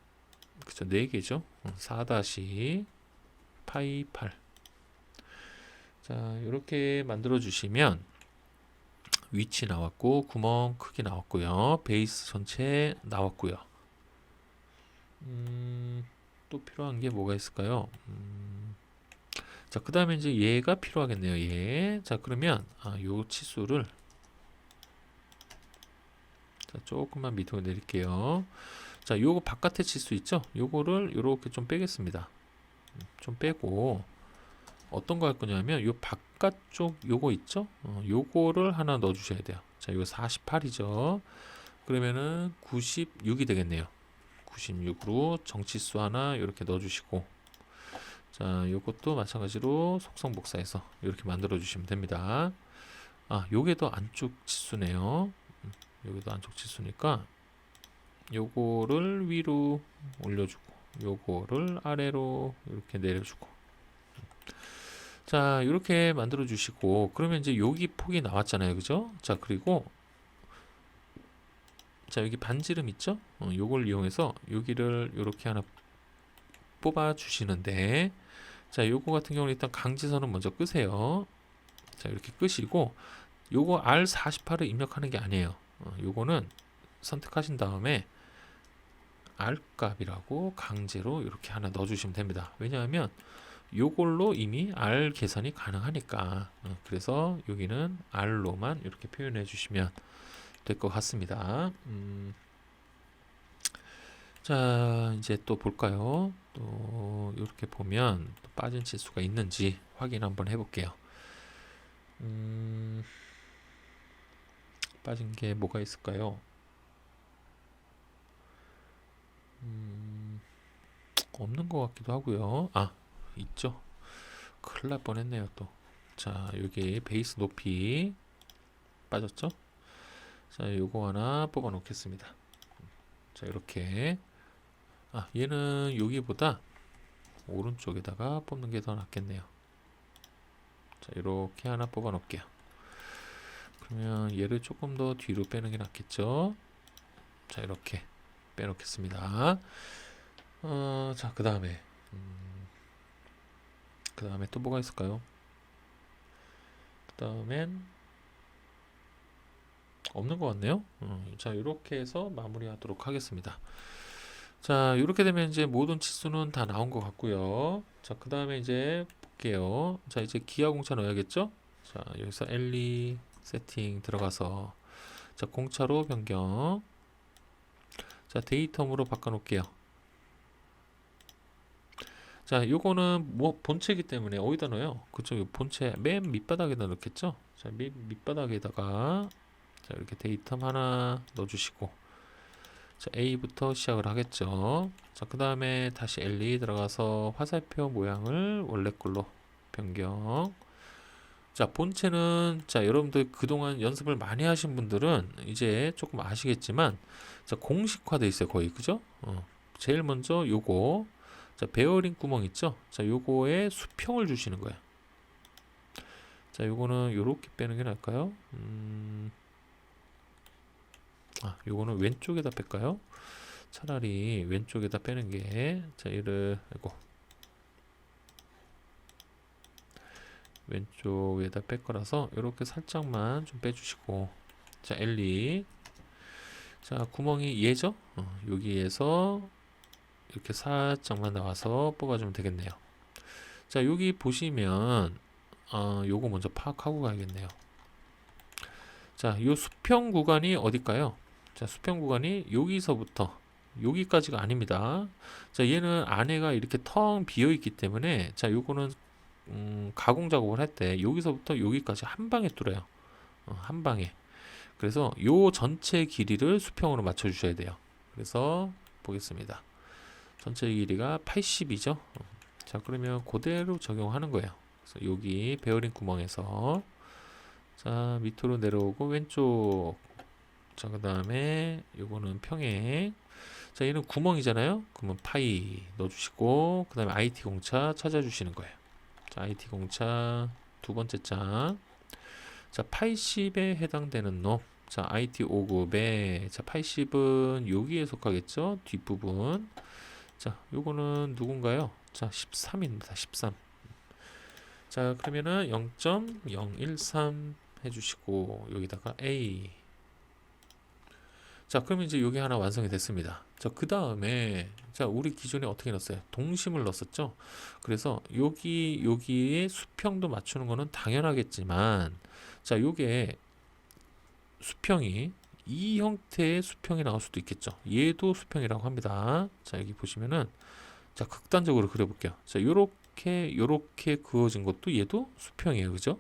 그쵸, 4개죠. 4-파이 8. 자 이렇게 만들어 주시면 위치 나왔고, 구멍 크기 나왔고요, 베이스 전체 나왔고요. 또 필요한 게 뭐가 있을까요? 자 그 다음에 이제 얘가 필요하겠네요. 얘. 자 그러면 요 치수를 자 조금만 밑으로 내릴게요. 자 요거 바깥에 치수 있죠? 요거를 요렇게 좀 빼겠습니다. 좀 빼고, 어떤 거 할 거냐면 요 바깥쪽 요거 있죠? 요거를 하나 넣어 주셔야 돼요. 자 이거 48이죠. 그러면은 96이 되겠네요. 96으로 정치수 하나 이렇게 넣어 주시고, 자 요것도 마찬가지로 속성복사해서 이렇게 만들어 주시면 됩니다. 요게 더 안쪽 치수네요. 여기도 안쪽 치수니까 요거를 위로 올려주고, 요거를 아래로 이렇게 내려주고, 자 이렇게 만들어 주시고, 그러면 이제 여기 폭이 나왔잖아요. 그죠? 자 그리고 자 여기 반지름 있죠? 요걸 이용해서 여기를 이렇게 하나 뽑아 주시는데, 자 요거 같은 경우는 일단 강지선은 먼저 끄세요. 자 이렇게 끄시고, 요거 R48을 입력하는 게 아니에요. 요거는 선택하신 다음에 R 값이라고 강제로 이렇게 하나 넣어 주시면 됩니다. 왜냐하면 요걸로 이미 R 계산이 가능하니까. 그래서 여기는 R로만 이렇게 표현해 주시면 될 것 같습니다. 자 이제 또 볼까요? 또 이렇게 보면 또 빠진 치수가 있는지 확인 한번 해볼게요. 빠진 게 뭐가 있을까요? 없는 것 같기도 하고요. 있죠. 큰일 날 뻔했네요 또. 자 여기 베이스 높이 빠졌죠. 자 요거 하나 뽑아 놓겠습니다. 자 이렇게 얘는 여기보다 오른쪽에다가 뽑는 게 더 낫겠네요. 자 이렇게 하나 뽑아 놓을게요. 그러면 얘를 조금 더 뒤로 빼는 게 낫겠죠. 자 이렇게 빼 놓겠습니다. 자 그 다음에 또 뭐가 있을까요? 그 다음엔 없는 것 같네요. 자 이렇게 해서 마무리하도록 하겠습니다. 자 이렇게 되면 이제 모든 치수는 다 나온 것 같고요. 자 그 다음에 이제 볼게요. 자 이제 기아 공차 넣어야겠죠. 자 여기서 LE 세팅 들어가서, 자 공차로 변경, 자 데이텀으로 바꿔 놓을게요. 자 요거는 뭐 본체이기 때문에 어디다 넣어요? 그쵸, 본체 맨 밑바닥에다 넣겠죠. 자 밑바닥에다가 자 이렇게 데이텀 하나 넣어주시고, 자 A부터 시작을 하겠죠. 자 그 다음에 다시 LE 들어가서 화살표 모양을 원래 걸로 변경. 자 본체는, 자 여러분들 그동안 연습을 많이 하신 분들은 이제 조금 아시겠지만, 자 공식화돼 있어요 거의. 그죠? 제일 먼저 요거, 자, 베어링 구멍 있죠? 자, 요거에 수평을 주시는 거예요. 자, 요거는 요렇게 빼는 게 나을까요? 요거는 왼쪽에다 뺄까요? 차라리 왼쪽에다 빼는 게, 자, 아이고, 왼쪽에다 뺄 거라서 요렇게 살짝만 좀 빼주시고, 자, L2, 자, 구멍이 얘죠? 여기에서 이렇게 살짝만 나와서 뽑아주면 되겠네요. 자, 여기 보시면 요거 먼저 파악하고 가야겠네요. 자, 요 수평 구간이 어딜까요? 자, 수평 구간이 여기서부터 여기까지가 아닙니다. 자, 얘는 안에가 이렇게 텅 비어 있기 때문에, 자, 요거는 가공 작업을 할 때 여기서부터 여기까지 한 방에 뚫어요. 한 방에. 그래서 요 전체 길이를 수평으로 맞춰 주셔야 돼요. 그래서 보겠습니다. 전체 길이가 80이죠. 자, 그러면 그대로 적용하는 거예요. 그래서 여기 베어링 구멍에서, 자, 밑으로 내려오고 왼쪽, 자, 그 다음에 요거는 평행, 자, 얘는 구멍이잖아요. 그러면 파이 넣어주시고, 그 다음에 IT 공차 찾아주시는 거예요. 자, IT 공차 두 번째 장, 자, 80에 해당되는 놈, 자, IT 5급에, 자, 80은 여기에 속하겠죠. 뒷부분. 자, 요거는 누군가요? 자, 13입니다. 13. 자, 그러면은 0.013 해주시고, 여기다가 A. 자, 그러면 이제 여기 하나 완성이 됐습니다. 자, 그 다음에, 자, 우리 기존에 어떻게 넣었어요? 동심을 넣었었죠? 그래서 여기에 수평도 맞추는 거는 당연하겠지만, 자, 요게 수평이 이 형태의 수평이 나올 수도 있겠죠. 얘도 수평이라고 합니다. 자, 여기 보시면은, 자, 극단적으로 그려볼게요. 자, 요렇게 그어진 것도 얘도 수평이에요. 그죠?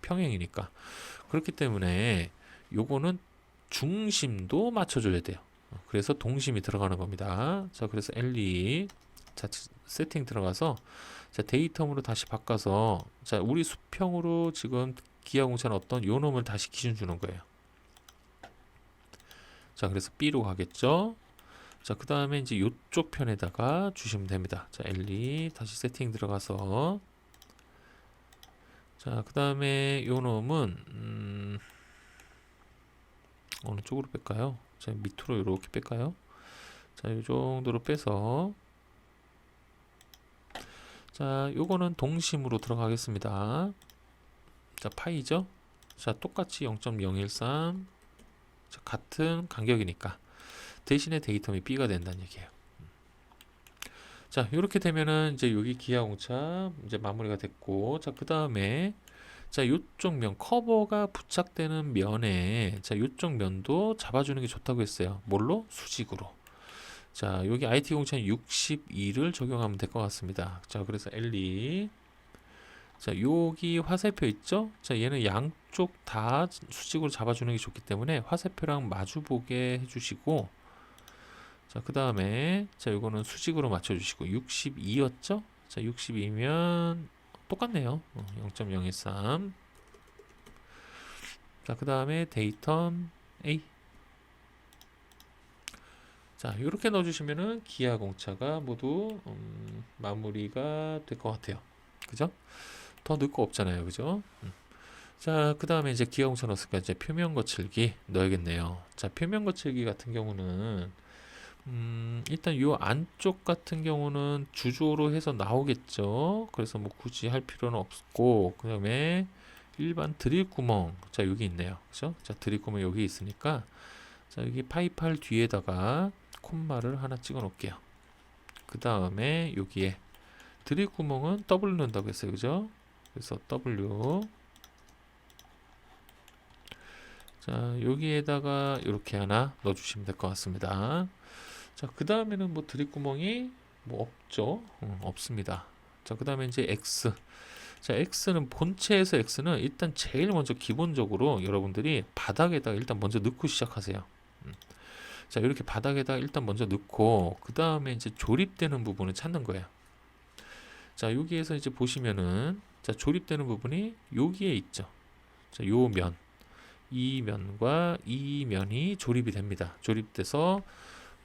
평행이니까. 그렇기 때문에 요거는 중심도 맞춰줘야 돼요. 그래서 동심이 들어가는 겁니다. 자, 그래서 L2, 자, 세팅 들어가서, 자, 데이텀으로 다시 바꿔서, 자, 우리 수평으로 지금 기하공차는 어떤 요 놈을 다시 기준 주는 거예요. 자, 그래서 B로 가겠죠. 자, 그 다음에 이제 요쪽 편에다가 주시면 됩니다. 자, L2 다시 세팅 들어가서, 자, 그 다음에 요 놈은 어느 쪽으로 뺄까요? 자, 밑으로 이렇게 뺄까요? 자, 이 정도로 빼서, 자, 요거는 동심으로 들어가겠습니다. 자, 파이죠? 자, 똑같이 0.013, 자, 같은 간격이니까 대신에 데이텀이 B가 된다는 얘기예요. 자, 이렇게 되면은 이제 여기 기하공차 이제 마무리가 됐고, 자, 그 다음에, 자, 요쪽 면, 커버가 부착되는 면에, 자, 요쪽 면도 잡아주는 게 좋다고 했어요. 뭘로? 수직으로. 자, 여기 IT 공차 62를 적용하면 될 것 같습니다. 자, 그래서 L2. 자, 여기 화살표 있죠? 자, 얘는 양쪽 다 수직으로 잡아주는 게 좋기 때문에 화살표랑 마주보게 해주시고, 자, 그 다음에, 자, 이거는 수직으로 맞춰주시고, 62였죠? 자, 62면 똑같네요. 0.013. 자, 그 다음에 데이텀 A. 자, 이렇게 넣어주시면은 기하공차가 모두 마무리가 될 것 같아요. 그죠? 더 넣을 거 없잖아요. 그죠? 자, 그 다음에 이제 기하공차 넣었으니까 이제 표면 거칠기 넣어야겠네요. 자, 표면 거칠기 같은 경우는 일단 요 안쪽 같은 경우는 주조로 해서 나오겠죠. 그래서 뭐 굳이 할 필요는 없고, 그 다음에 일반 드릴 구멍, 자, 여기 있네요. 그죠? 자, 드릴 구멍 여기 있으니까, 자, 여기 파이팔 뒤에다가 콤마를 하나 찍어 놓을게요. 그 다음에 여기에 드릴 구멍은 W 넣는다고 했어요. 그죠? 그래서 W. 자, 여기에다가 이렇게 하나 넣어주시면 될 것 같습니다. 자, 그 다음에는 뭐 드립구멍이 뭐 없죠. 없습니다. 자, 그 다음에 이제 X. 자, X는 본체에서 X는 일단 제일 먼저 기본적으로 여러분들이 바닥에다가 일단 먼저 넣고 시작하세요. 자, 이렇게 바닥에다가 일단 먼저 넣고, 그 다음에 이제 조립되는 부분을 찾는 거예요. 자, 여기에서 이제 보시면은, 자, 조립되는 부분이 여기에 있죠. 자, 요 면. 이 면과 이 면이 조립이 됩니다. 조립돼서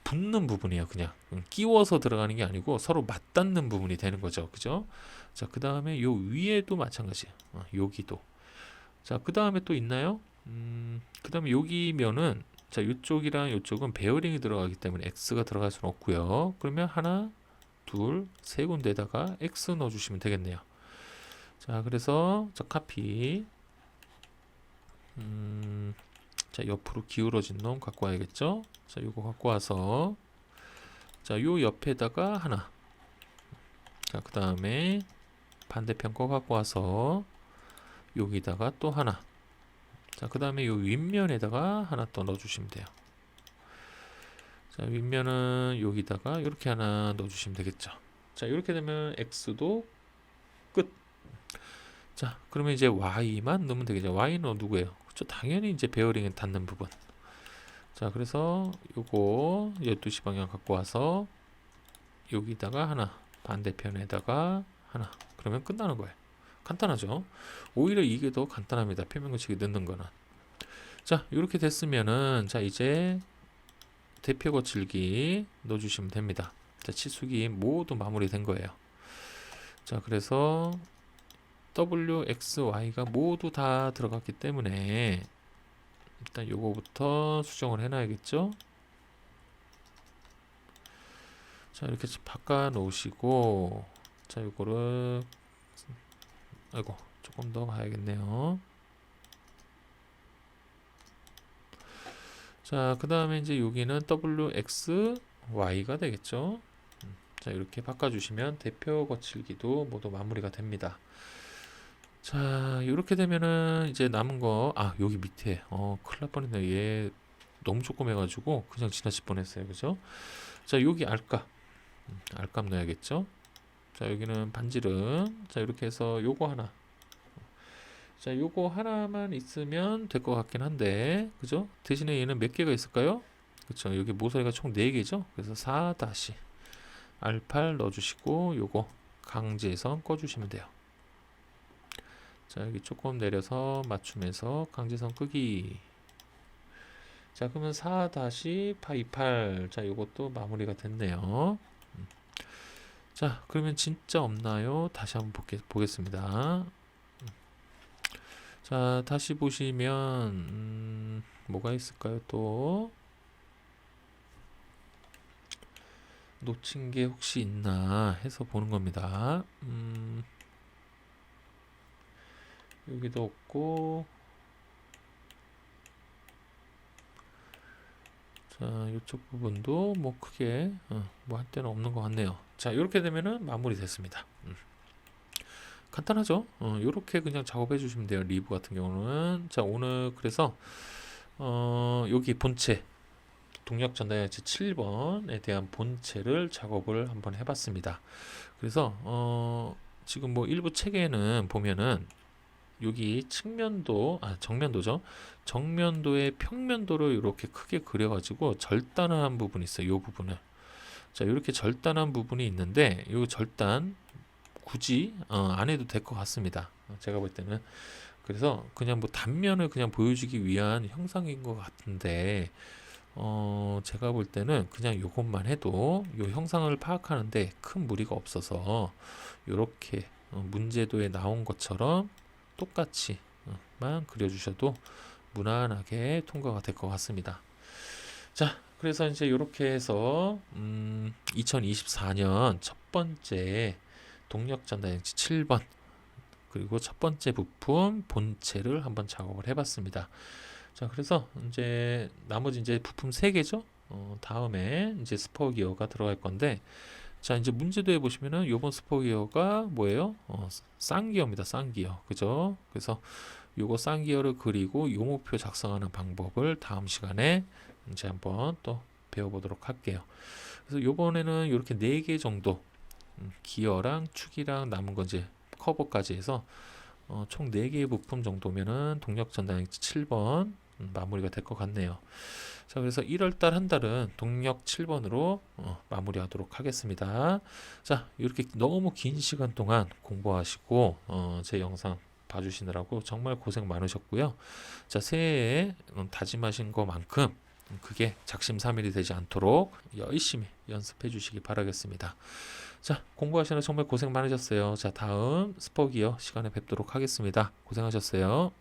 붙는 부분이에요. 그냥 끼워서 들어가는 게 아니고 서로 맞닿는 부분이 되는 거죠. 그죠? 자, 그 다음에 요 위에도 마찬가지예요. 여기도. 자, 그 다음에 또 있나요? 그 다음에 여기면은 자, 이쪽이랑 이쪽은 베어링이 들어가기 때문에 X가 들어갈 수는 없고요. 그러면 하나, 둘, 세 군데다가 X 넣어주시면 되겠네요. 자, 그래서 자, 카피. 자, 옆으로 기울어진 놈 갖고 와야겠죠? 자, 요거 갖고 와서 자, 요 옆에다가 하나. 자, 그 다음에 반대편 거 갖고 와서 여기다가 또 하나. 자, 그 다음에 요 윗면에다가 하나 더 넣어주시면 돼요. 자, 윗면은 여기다가 이렇게 하나 넣어주시면 되겠죠. 자, 이렇게 되면 X도 끝. 자, 그러면 이제 Y만 넣으면 되겠죠. Y는 누구예요? 그렇죠. 당연히 이제 베어링에 닿는 부분. 자, 그래서 요거 12시 방향 갖고 와서 여기다가 하나, 반대편에다가 하나. 그러면 끝나는 거예요. 간단하죠. 오히려 이게 더 간단합니다. 표면거치기 넣는 거는. 자, 이렇게 됐으면은 자, 이제 대표 거칠기 넣어주시면 됩니다. 자, 치수기 모두 마무리된 거예요. 자, 그래서 W, X, Y가 모두 다 들어갔기 때문에 일단 요거부터 수정을 해놔야겠죠. 자, 이렇게 바꿔 놓으시고 자, 요거를 아이고 조금 더 봐야겠네요. 자, 그 다음에 이제 여기는 W, X, Y가 되겠죠. 자, 이렇게 바꿔주시면 대표 거칠기도 모두 마무리가 됩니다. 자, 이렇게 되면은 이제 남은 거, 여기 밑에, 큰일 날 뻔했네. 얘 너무 조그매가지고 그냥 지나칠 뻔했어요. 그죠? 자, 여기 알값, 알값 넣어야겠죠? 자, 여기는 반지름. 자, 이렇게 해서 요거 하나. 자, 요거 하나만 있으면 될 것 같긴 한데, 그죠? 대신에 얘는 몇 개가 있을까요? 그쵸? 여기 모서리가 총 4개죠? 그래서 4-R8 넣어주시고, 요거 강제선 꺼주시면 돼요. 자, 여기 조금 내려서 맞춤해서 강제선 끄기. 자, 그러면 4-파이8. 자, 요것도 마무리가 됐네요. 자, 그러면 진짜 없나요? 다시 한번 보겠습니다. 자, 다시 보시면 뭐가 있을까요? 또 놓친 게 혹시 있나 해서 보는 겁니다. 여기도 없고, 자, 이쪽 부분도 뭐 크게 뭐 할 때는 없는 것 같네요. 자, 이렇게 되면은 마무리 됐습니다. 간단하죠? 이렇게 그냥 작업해 주시면 돼요. 리브 같은 경우는. 자, 오늘 그래서 여기 본체 동력 전달장치 7번에 대한 본체를 작업을 한번 해봤습니다. 그래서 지금 뭐 일부 책에는 보면은 여기 측면도, 정면도죠. 정면도의 평면도를 이렇게 크게 그려가지고 절단한 부분이 있어요. 이 부분을. 자, 이렇게 절단한 부분이 있는데, 이 절단 굳이 안 해도 될 것 같습니다. 제가 볼 때는. 그래서 그냥 뭐 단면을 그냥 보여주기 위한 형상인 것 같은데, 제가 볼 때는 그냥 이것만 해도 이 형상을 파악하는데 큰 무리가 없어서 이렇게 문제도에 나온 것처럼 똑같이 만 그려주셔도 무난하게 통과가 될 것 같습니다. 자, 그래서 이제 이렇게 해서 2024년 첫 번째 동력 전달장치 7번 그리고 첫 번째 부품 본체를 한번 작업을 해봤습니다. 자, 그래서 이제 나머지 이제 부품 3개죠. 다음에 이제 스포 기어가 들어갈 건데, 자, 이제 문제도에 보시면은 요번 스포 기어가 뭐예요? 쌍기어입니다. 쌍기어. 그죠? 그래서 요거 쌍기어를 그리고 요목표 작성하는 방법을 다음 시간에 이제 한번 또 배워보도록 할게요. 그래서 요번에는 이렇게 4개 정도 기어랑 축이랑 남은 건 이제 커버까지 해서 총 4개의 부품 정도면은 동력 전달장치 7번 마무리가 될 것 같네요. 자, 그래서 1월달 한 달은 동력 7번으로 마무리하도록 하겠습니다. 자, 이렇게 너무 긴 시간 동안 공부하시고 제 영상 봐주시느라고 정말 고생 많으셨고요. 자, 새해에 다짐하신 것만큼 그게 작심삼일이 되지 않도록 열심히 연습해 주시기 바라겠습니다. 자, 공부하시느라 정말 고생 많으셨어요. 자, 다음 스포기어 시간에 뵙도록 하겠습니다. 고생하셨어요.